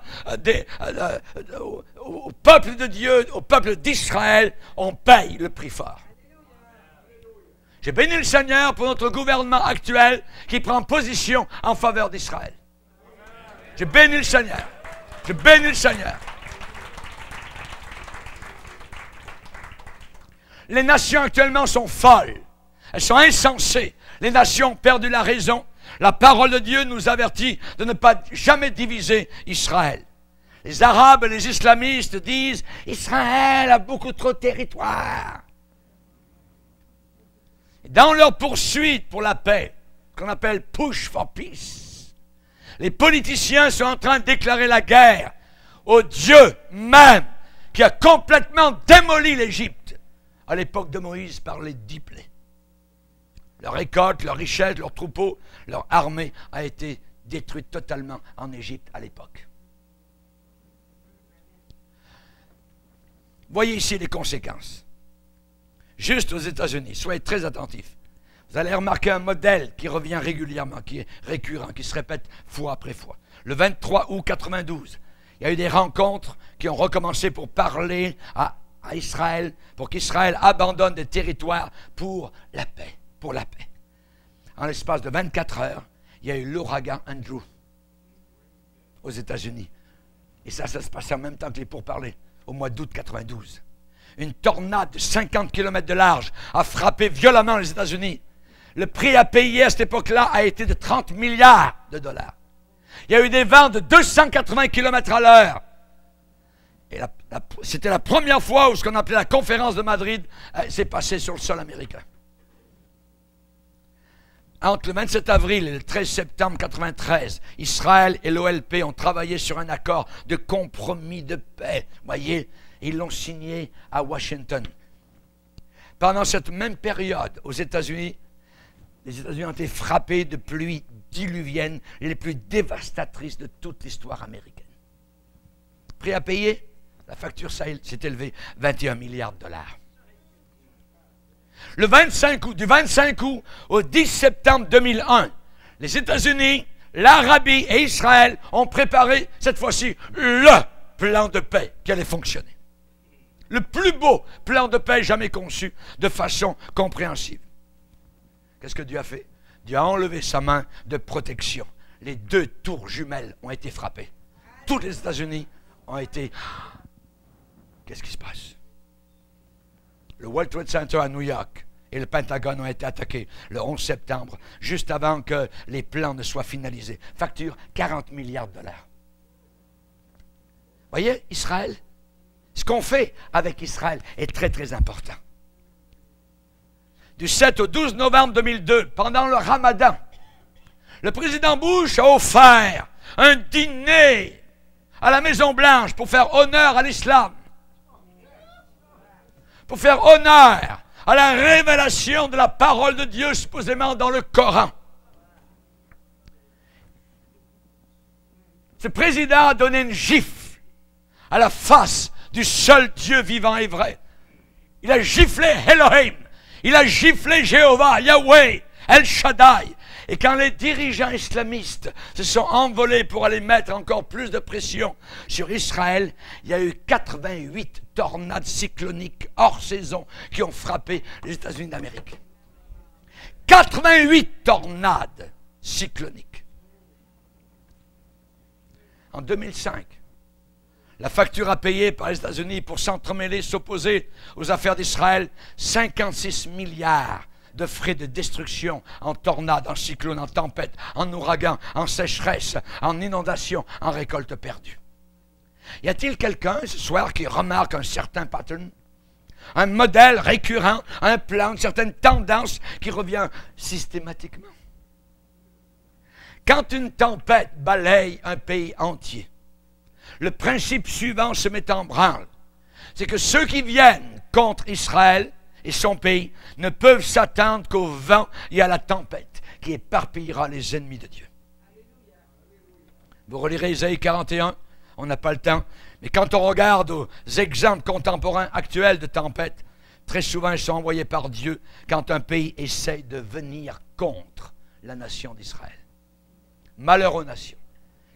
au peuple de Dieu, au peuple d'Israël, on paye le prix fort. J'ai béni le Seigneur pour notre gouvernement actuel qui prend position en faveur d'Israël. J'ai béni le Seigneur. J'ai béni le Seigneur. Les nations actuellement sont folles. Elles sont insensées. Les nations ont perdu la raison. La parole de Dieu nous avertit de ne pas jamais diviser Israël. Les Arabes et les islamistes disent « Israël a beaucoup trop de territoire ». Dans leur poursuite pour la paix, qu'on appelle « push for peace », les politiciens sont en train de déclarer la guerre au Dieu même qui a complètement démoli l'Égypte à l'époque de Moïse par les 10 plaies. Leur récolte, leur richesse, leurs troupeaux, leur armée a été détruite totalement en Égypte à l'époque. Voyez ici les conséquences. Juste aux États-Unis, soyez très attentifs. Vous allez remarquer un modèle qui revient régulièrement, qui est récurrent, qui se répète fois après fois. Le 23 août 92, il y a eu des rencontres qui ont recommencé pour parler à Israël, pour qu'Israël abandonne des territoires pour la paix. Pour la paix. En l'espace de 24 heures, il y a eu l'ouragan Andrew aux États-Unis. Et ça se passait en même temps que les pourparlers, au mois d'août 92. Une tornade de 50 km de large a frappé violemment les États-Unis. Le prix à payer à cette époque-là a été de 30 milliards de dollars. Il y a eu des vents de 280 km à l'heure. Et c'était la première fois où ce qu'on appelait la conférence de Madrid s'est passé sur le sol américain. Entre le 27 avril et le 13 septembre 1993, Israël et l'OLP ont travaillé sur un accord de compromis de paix. Vous voyez, ils l'ont signé à Washington. Pendant cette même période, aux États-Unis, les États-Unis ont été frappés de pluies diluviennes les plus dévastatrices de toute l'histoire américaine. Prêt à payer? La facture s'est élevée 21 milliards de dollars. Du 25 août au 10 septembre 2001, les États-Unis, l'Arabie et Israël ont préparé, cette fois-ci, le plan de paix qui allait fonctionner. Le plus beau plan de paix jamais conçu de façon compréhensible. Qu'est-ce que Dieu a fait? Dieu a enlevé sa main de protection. Les 2 tours jumelles ont été frappées. Tous les États-Unis ont été... Qu'est-ce qui se passe? Le World Trade Center à New York et le Pentagone ont été attaqués le 11 septembre, juste avant que les plans ne soient finalisés. Facture 40 milliards de dollars. Voyez, Israël, ce qu'on fait avec Israël est très, très important. Du 7 au 12 novembre 2002, pendant le Ramadan, le président Bush a offert un dîner à la Maison-Blanche pour faire honneur à l'islam. Pour faire honneur à la révélation de la parole de Dieu supposément dans le Coran. Ce président a donné une gifle à la face du seul Dieu vivant et vrai. Il a giflé Elohim, il a giflé Jéhovah, Yahweh, El Shaddai. Et quand les dirigeants islamistes se sont envolés pour aller mettre encore plus de pression sur Israël, il y a eu 88 tornades cycloniques hors saison qui ont frappé les États-Unis d'Amérique. 88 tornades cyclonique. En 2005, la facture à payer par les États-Unis pour s'entremêler, s'opposer aux affaires d'Israël, 56 milliards de frais de destruction en tornade, en cyclone, en tempête, en ouragan, en sécheresse, en inondation, en récolte perdue. Y a-t-il quelqu'un ce soir qui remarque un certain pattern, un modèle récurrent, un plan, une certaine tendance qui revient systématiquement? Quand une tempête balaye un pays entier, le principe suivant se met en branle. C'est que ceux qui viennent contre Israël et son pays ne peuvent s'attendre qu'au vent et à la tempête qui éparpillera les ennemis de Dieu. Vous relirez Isaïe 41, on n'a pas le temps, mais quand on regarde aux exemples contemporains actuels de tempêtes, très souvent ils sont envoyés par Dieu quand un pays essaye de venir contre la nation d'Israël. Malheur aux nations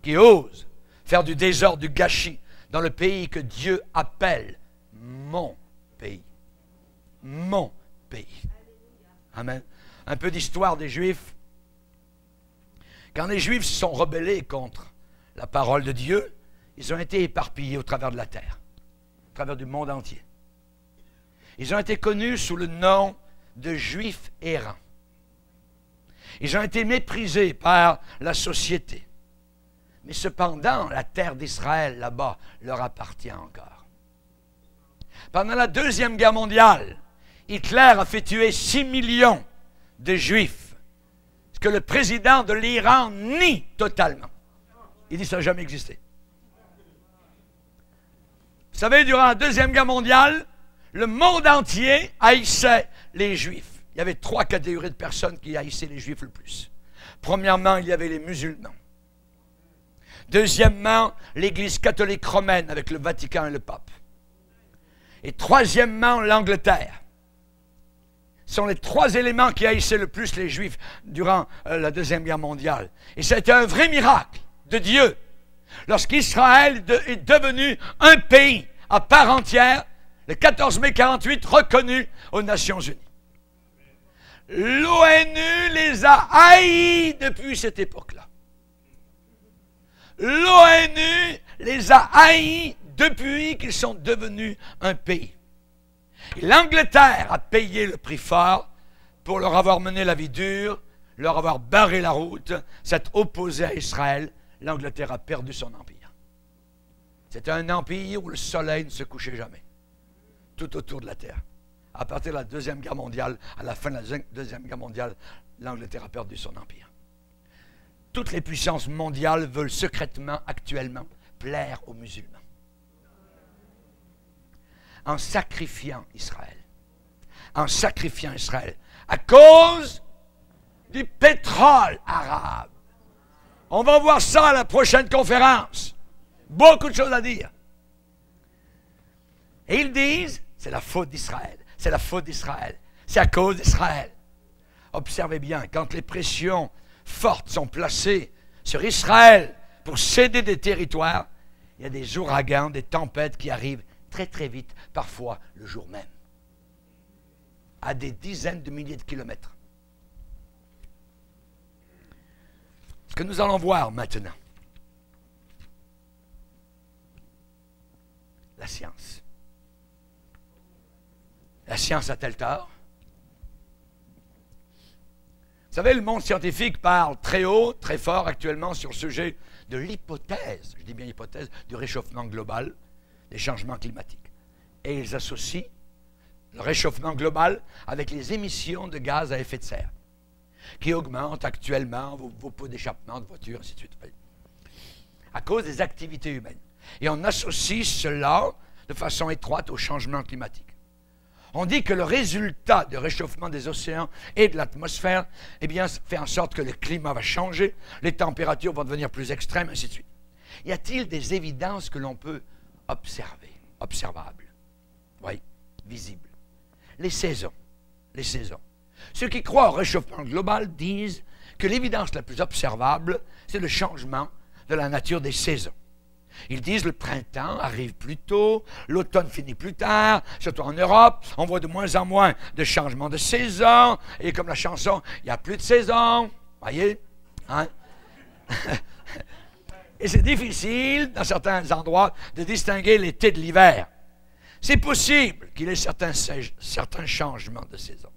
qui osent faire du désordre, du gâchis dans le pays que Dieu appelle mon pays. Mon pays. Amen. Un peu d'histoire des Juifs. Quand les Juifs se sont rebellés contre la parole de Dieu, ils ont été éparpillés au travers de la terre, au travers du monde entier. Ils ont été connus sous le nom de Juifs errants. Ils ont été méprisés par la société. Mais cependant, la terre d'Israël, là-bas, leur appartient encore. Pendant la Deuxième Guerre mondiale, Hitler a fait tuer 6 millions de Juifs, ce que le président de l'Iran nie totalement. Il dit que ça n'a jamais existé. Vous savez, durant la Deuxième Guerre mondiale, le monde entier haïssait les Juifs. Il y avait 3 catégories de personnes qui haïssaient les Juifs le plus. Premièrement, il y avait les musulmans. Deuxièmement, l'Église catholique romaine avec le Vatican et le pape. Et troisièmement, l'Angleterre. Ce sont les 3 éléments qui haïssaient le plus les Juifs durant la Deuxième Guerre mondiale. Et c'était un vrai miracle de Dieu. Lorsqu'Israël est devenu un pays à part entière, le 14 mai 1948, reconnu aux Nations Unies. L'ONU les a haïs depuis cette époque-là. L'ONU les a haïs depuis qu'ils sont devenus un pays. Et l'Angleterre a payé le prix fort pour leur avoir mené la vie dure, leur avoir barré la route, s'être opposé à Israël. L'Angleterre a perdu son empire. C'était un empire où le soleil ne se couchait jamais, tout autour de la terre. À partir de la Deuxième Guerre mondiale, à la fin de la Deuxième Guerre mondiale, l'Angleterre a perdu son empire. Toutes les puissances mondiales veulent secrètement, actuellement, plaire aux musulmans. En sacrifiant Israël. En sacrifiant Israël. À cause du pétrole arabe. On va voir ça à la prochaine conférence. Beaucoup de choses à dire. Et ils disent, c'est la faute d'Israël. C'est la faute d'Israël. C'est à cause d'Israël. Observez bien, quand les pressions fortes sont placées sur Israël pour céder des territoires, il y a des ouragans, des tempêtes qui arrivent très très vite, parfois le jour même, à des dizaines de milliers de kilomètres. Ce que nous allons voir maintenant, la science. La science a-t-elle tort? Vous savez, le monde scientifique parle très haut, très fort actuellement sur le sujet de l'hypothèse, je dis bien hypothèse, du réchauffement global, des changements climatiques. Et ils associent le réchauffement global avec les émissions de gaz à effet de serre, qui augmentent actuellement vos pots d'échappement de voitures, ainsi de suite, à cause des activités humaines. Et on associe cela de façon étroite au changement climatique. On dit que le résultat du réchauffement des océans et de l'atmosphère, eh bien, fait en sorte que le climat va changer, les températures vont devenir plus extrêmes, ainsi de suite. Y a-t-il des évidences que l'on peut observer, observables? Oui, visibles. Les saisons. Les saisons. Ceux qui croient au réchauffement global disent que l'évidence la plus observable, c'est le changement de la nature des saisons. Ils disent le printemps arrive plus tôt, l'automne finit plus tard, surtout en Europe, on voit de moins en moins de changements de saison, et comme la chanson, il n'y a plus de saison, voyez, Hein? Et c'est difficile, dans certains endroits, de distinguer l'été de l'hiver. C'est possible qu'il y ait certains changements de saison.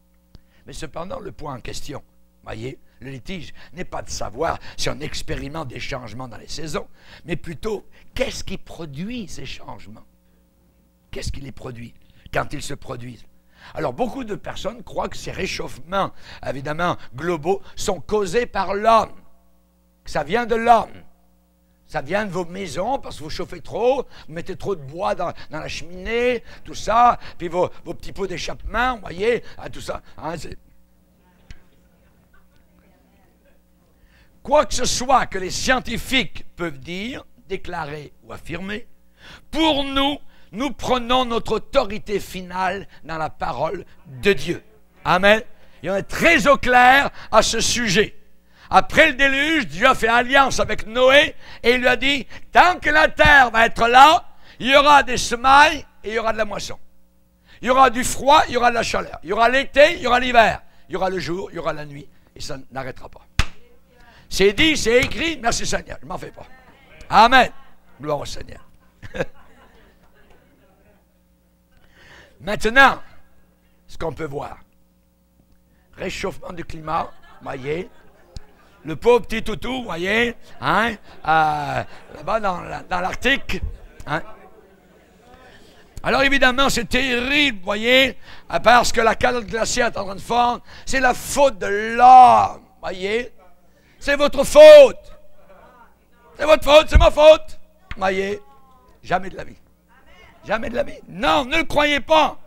Mais cependant, le point en question, voyez, le litige n'est pas de savoir si on expérimente des changements dans les saisons, mais plutôt, qu'est-ce qui produit ces changements? Qu'est-ce qui les produit quand ils se produisent? Alors, beaucoup de personnes croient que ces réchauffements, évidemment, globaux, sont causés par l'homme, que ça vient de l'homme. Ça vient de vos maisons parce que vous chauffez trop, vous mettez trop de bois dans la cheminée, tout ça, puis vos petits pots d'échappement, vous voyez, tout ça. Hein, quoi que ce soit que les scientifiques peuvent dire, déclarer ou affirmer, pour nous, nous prenons notre autorité finale dans la parole de Dieu. Amen. Et on est très au clair à ce sujet. Après le déluge, Dieu a fait alliance avec Noé et il lui a dit, tant que la terre va être là, il y aura des semailles et il y aura de la moisson. Il y aura du froid, il y aura de la chaleur. Il y aura l'été, il y aura l'hiver. Il y aura le jour, il y aura la nuit. Et ça n'arrêtera pas. C'est dit, c'est écrit, merci Seigneur, je ne m'en fais pas. Amen. Gloire au Seigneur. Maintenant, ce qu'on peut voir, réchauffement du climat, voyez, le pauvre petit toutou, voyez, hein, là-bas dans l'Arctique. Hein. Alors évidemment, c'est terrible, voyez, parce que la calotte glaciaire est en train de fondre. C'est la faute de l'homme, voyez. C'est votre faute. C'est votre faute, c'est ma faute. Voyez, jamais de la vie. Jamais de la vie. Non, ne le croyez pas.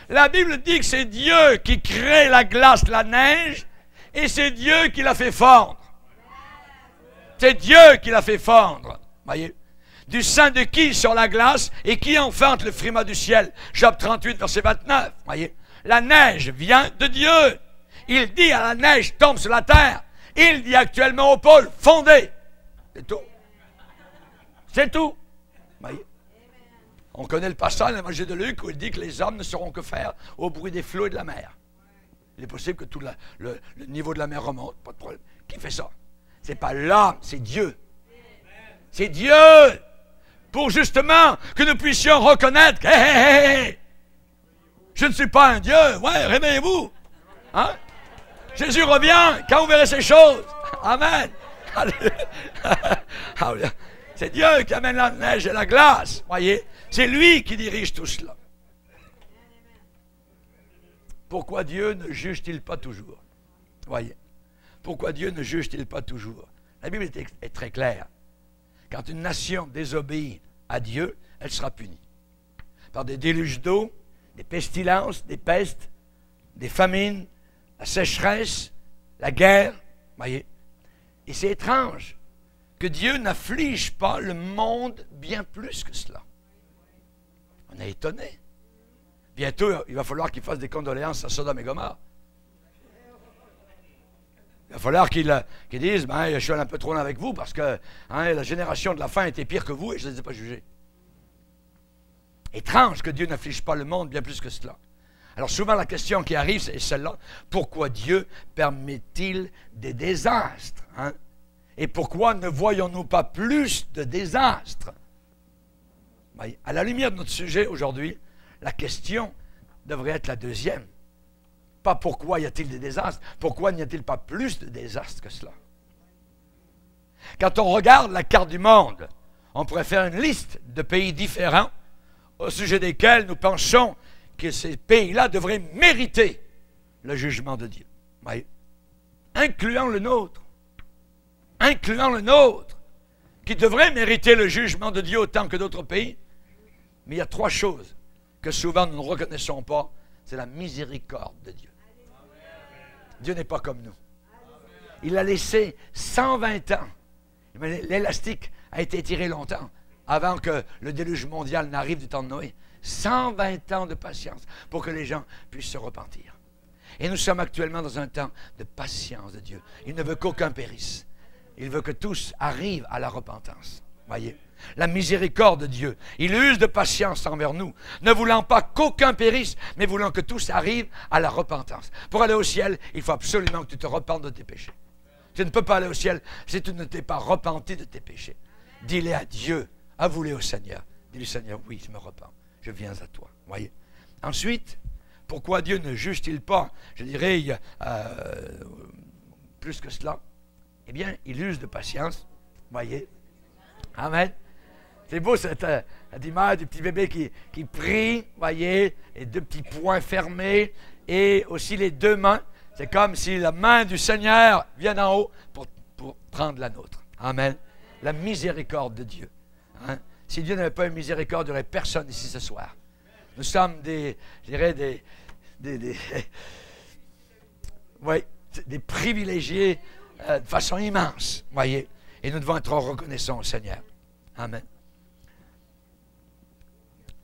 La Bible dit que c'est Dieu qui crée la glace, la neige, et c'est Dieu qui la fait fondre. C'est Dieu qui l'a fait fondre. Voyez? Du sein de qui sur la glace et qui enfante le frima du ciel? Job 38, verset 29. Voyez? La neige vient de Dieu. Il dit à la neige, tombe sur la terre. Il dit actuellement au pôle, fondez. C'est tout. C'est tout. Voyez? On connaît le passage, l'évangile de Luc, où il dit que les hommes ne sauront que faire au bruit des flots et de la mer. Il est possible que tout le niveau de la mer remonte, pas de problème. Qui fait ça? Ce n'est pas l'homme, c'est Dieu. C'est Dieu. Pour justement que nous puissions reconnaître que je ne suis pas un Dieu. Ouais, réveillez-vous. Hein? Jésus revient quand vous verrez ces choses. Amen. C'est Dieu qui amène la neige et la glace. Voyez, c'est lui qui dirige tout cela. Pourquoi Dieu ne juge-t-il pas toujours? Voyez. Pourquoi Dieu ne juge-t-il pas toujours? La Bible est très claire. Quand une nation désobéit à Dieu, elle sera punie. Par des déluges d'eau, des pestilences, des pestes, des famines, la sécheresse, la guerre. Voyez. Et c'est étrange que Dieu n'afflige pas le monde bien plus que cela. On est étonné. Bientôt, il va falloir qu'il fasse des condoléances à Sodome et Gomorrhe. Il va falloir qu'ils disent, je suis un peu trop loin avec vous parce que la génération de la fin était pire que vous et je ne les ai pas jugés. Étrange que Dieu n'afflige pas le monde bien plus que cela. Alors souvent la question qui arrive, c'est celle-là. Pourquoi Dieu permet-il des désastres? Et pourquoi ne voyons-nous pas plus de désastres? À la lumière de notre sujet aujourd'hui, la question devrait être la deuxième. Pas pourquoi y a-t-il des désastres, pourquoi n'y a-t-il pas plus de désastres que cela? Quand on regarde la carte du monde, on pourrait faire une liste de pays différents au sujet desquels nous pensons que ces pays-là devraient mériter le jugement de Dieu. Oui. Incluant le nôtre. Incluant le nôtre, qui devrait mériter le jugement de Dieu autant que d'autres pays. Mais il y a trois choses que souvent nous ne reconnaissons pas. C'est la miséricorde de Dieu. Dieu n'est pas comme nous. Il a laissé 120 ans. L'élastique a été tiré longtemps avant que le déluge mondial n'arrive du temps de Noé. 120 ans de patience pour que les gens puissent se repentir. Et nous sommes actuellement dans un temps de patience de Dieu. Il ne veut qu'aucun périsse. Il veut que tous arrivent à la repentance. Voyez, la miséricorde de Dieu. Il use de patience envers nous, ne voulant pas qu'aucun périsse, mais voulant que tous arrivent à la repentance. Pour aller au ciel, il faut absolument que tu te repentes de tes péchés. Tu ne peux pas aller au ciel si tu ne t'es pas repenti de tes péchés. Dis-les à Dieu, avoue-les au Seigneur. Dis-lui, Seigneur, oui, je me repens, je viens à toi. Voyez. Ensuite, pourquoi Dieu ne juge-t-il pas, je dirais, plus que cela? Eh bien, il use de patience. Voyez. Amen. C'est beau cette image du petit bébé qui prie, voyez, et deux petits poings fermés, et aussi les deux mains. C'est comme si la main du Seigneur vient d'en haut pour prendre la nôtre. Amen. La miséricorde de Dieu. Hein? Si Dieu n'avait pas une miséricorde, il n'y aurait personne ici ce soir. Nous sommes des privilégiés de façon immense, voyez. Et nous devons être reconnaissants au Seigneur. Amen.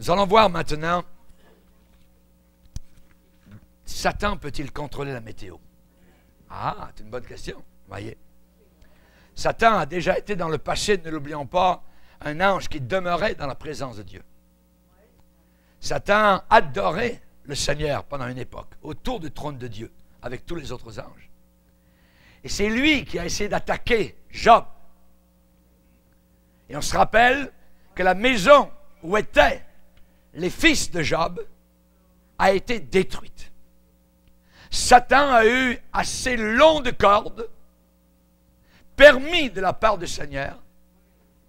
Nous allons voir maintenant, Satan peut-il contrôler la météo? Ah, c'est une bonne question, voyez. Satan a déjà été dans le passé, ne l'oublions pas, un ange qui demeurait dans la présence de Dieu. Satan adorait le Seigneur pendant une époque, autour du trône de Dieu, avec tous les autres anges. Et c'est lui qui a essayé d'attaquer Job. Et on se rappelle que la maison où étaient les fils de Job a été détruite. Satan a eu assez long de corde, permis de la part du Seigneur,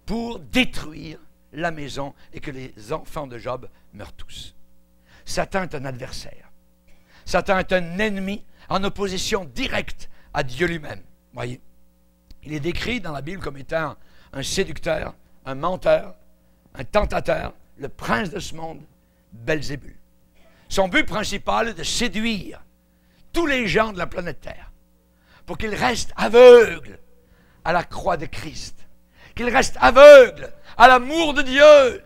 pour détruire la maison et que les enfants de Job meurent tous. Satan est un adversaire. Satan est un ennemi en opposition directe à Dieu lui-même. Voyez, il est décrit dans la Bible comme étant un séducteur, un menteur, un tentateur, le prince de ce monde, Belzébul. Son but principal est de séduire tous les gens de la planète Terre pour qu'ils restent aveugles à la croix de Christ, qu'ils restent aveugles à l'amour de Dieu.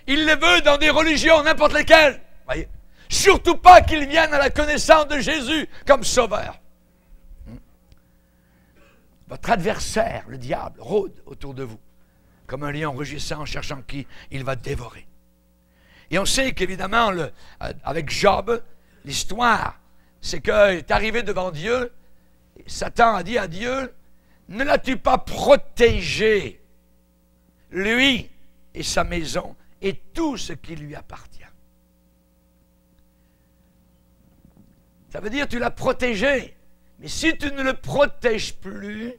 Il les veut dans des religions, n'importe lesquelles. Voyez? Surtout pas qu'ils viennent à la connaissance de Jésus comme sauveur. Votre adversaire, le diable, rôde autour de vous, comme un lion rugissant, cherchant qui il va dévorer. Et on sait qu'évidemment, avec Job, l'histoire, c'est qu'il est arrivé devant Dieu, et Satan a dit à Dieu, ne l'as-tu pas protégé, lui et sa maison, et tout ce qui lui appartient? Ça veut dire tu l'as protégé, mais si tu ne le protèges plus,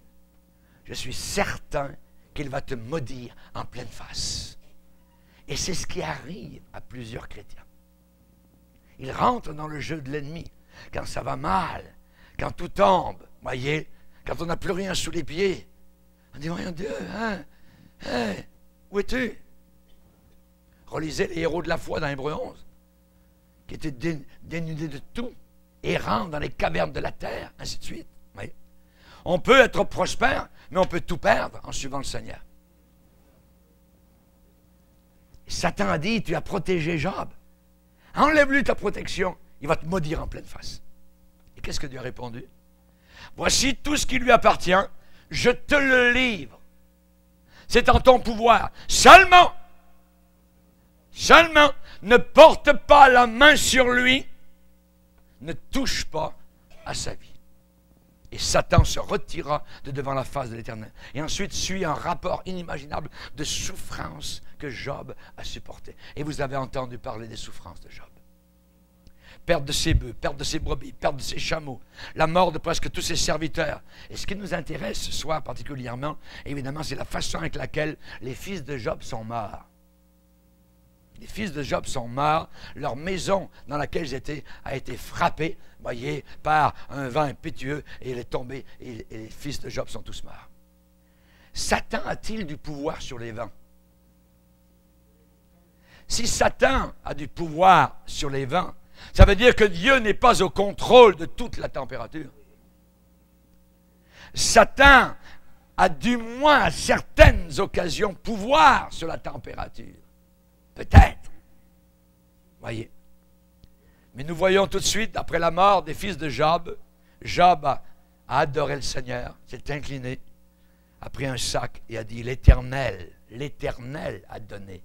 je suis certain qu'il va te maudire en pleine face. Et c'est ce qui arrive à plusieurs chrétiens. Ils rentrent dans le jeu de l'ennemi quand ça va mal, quand tout tombe, voyez, quand on n'a plus rien sous les pieds. On dit, voyons Dieu, hein, où es-tu? Relisez les héros de la foi dans Hébreux 11, qui étaient dénudés de tout, errant dans les cavernes de la terre, ainsi de suite. Voyez. On peut être prospère, mais on peut tout perdre en suivant le Seigneur. Satan a dit, tu as protégé Job. Enlève-lui ta protection, il va te maudire en pleine face. Et qu'est-ce que Dieu a répondu? Voici tout ce qui lui appartient, je te le livre. C'est en ton pouvoir. Seulement, ne porte pas la main sur lui, ne touche pas à sa vie. Et Satan se retira de devant la face de l'Éternel. Et ensuite suit un rapport inimaginable de souffrance que Job a supporté. Et vous avez entendu parler des souffrances de Job. Perte de ses bœufs, perte de ses brebis, perte de ses chameaux, la mort de presque tous ses serviteurs. Et ce qui nous intéresse ce soir particulièrement, évidemment, c'est la façon avec laquelle les fils de Job sont morts. Les fils de Job sont morts, leur maison dans laquelle ils étaient a été frappée, voyez, par un vent impétueux, et elle est tombée, et les fils de Job sont tous morts. Satan a-t-il du pouvoir sur les vents? Si Satan a du pouvoir sur les vents, ça veut dire que Dieu n'est pas au contrôle de toute la température. Satan a du moins à certaines occasions pouvoir sur la température. Peut-être. Voyez. Mais nous voyons tout de suite, après la mort des fils de Job, Job a adoré le Seigneur, s'est incliné, a pris un sac et a dit, l'Éternel a donné.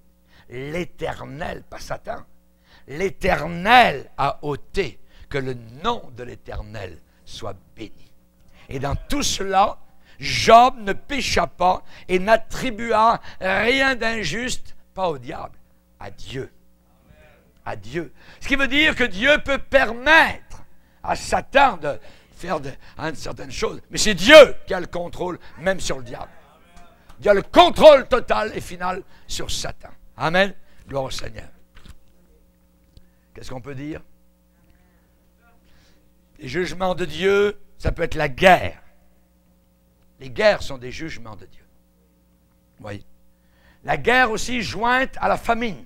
L'Éternel, pas Satan. L'Éternel a ôté, que le nom de l'Éternel soit béni. Et dans tout cela, Job ne pécha pas et n'attribua rien d'injuste, pas au diable, à Dieu. À Dieu. Ce qui veut dire que Dieu peut permettre à Satan de faire certaines choses, mais c'est Dieu qui a le contrôle, même sur le diable. Dieu a le contrôle total et final sur Satan. Amen. Gloire au Seigneur. Qu'est-ce qu'on peut dire? Les jugements de Dieu, ça peut être la guerre. Les guerres sont des jugements de Dieu. Vous voyez? La guerre aussi jointe à la famine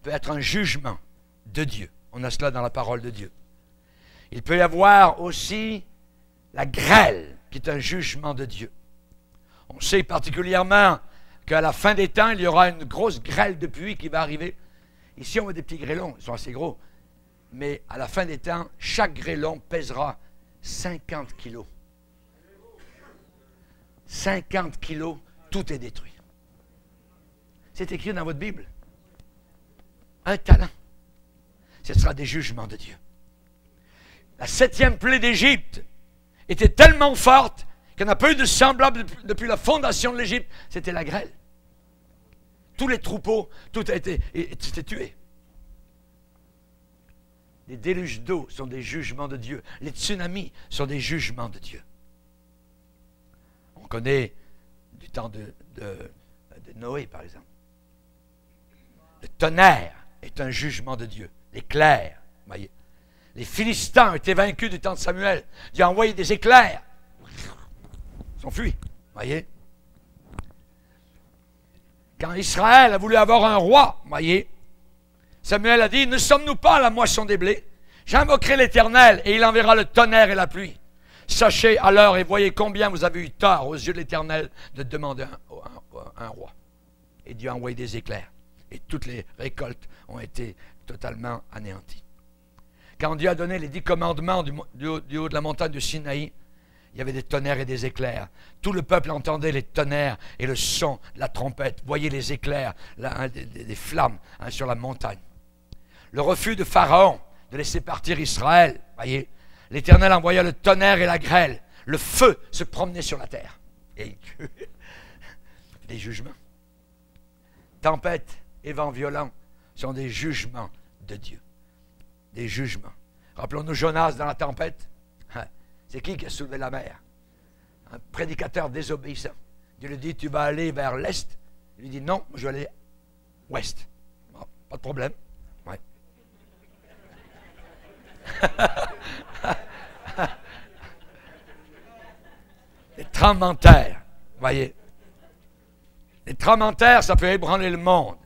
peut être un jugement de Dieu. On a cela dans la parole de Dieu. Il peut y avoir aussi la grêle, qui est un jugement de Dieu. On sait particulièrement qu'à la fin des temps, il y aura une grosse grêle de pluie qui va arriver. Ici, on a des petits grêlons, ils sont assez gros. Mais à la fin des temps, chaque grêlon pèsera 50 kilos. 50 kilos, tout est détruit. C'est écrit dans votre Bible. Un talent. Ce sera des jugements de Dieu. La 7e plaie d'Égypte était tellement forte qu'il n'y en a pas eu de semblable depuis la fondation de l'Égypte. C'était la grêle. Tous les troupeaux, tout a été tué. Les déluges d'eau sont des jugements de Dieu. Les tsunamis sont des jugements de Dieu. On connaît du temps de Noé, par exemple. Le tonnerre est un jugement de Dieu. L'éclair, voyez. Les Philistins ont été vaincus du temps de Samuel. Dieu a envoyé des éclairs. Ils sont fuis, voyez. Quand Israël a voulu avoir un roi, voyez, Samuel a dit, ne sommes-nous pas à la moisson des blés? J'invoquerai l'Éternel et il enverra le tonnerre et la pluie. Sachez alors et voyez combien vous avez eu tort aux yeux de l'Éternel de demander un roi. Et Dieu a envoyé des éclairs. Et toutes les récoltes ont été totalement anéanties. Quand Dieu a donné les 10 commandements du haut de la montagne de Sinaï, il y avait des tonnerres et des éclairs. Tout le peuple entendait les tonnerres et le son de la trompette. Voyez les éclairs, des flammes sur la montagne. Le refus de Pharaon de laisser partir Israël, voyez, l'Éternel envoya le tonnerre et la grêle. Le feu se promenait sur la terre. Et des jugements. Tempête et vents violents sont des jugements de Dieu. Des jugements. Rappelons-nous Jonas dans la tempête. C'est qui a soulevé la mer? Un prédicateur désobéissant. Dieu lui dit, tu vas aller vers l'est. Il lui dit, non, je vais aller ouest. Bon, pas de problème. Ouais. Les tremblements de terre, voyez. Les tremblements de terre, ça peut ébranler le monde.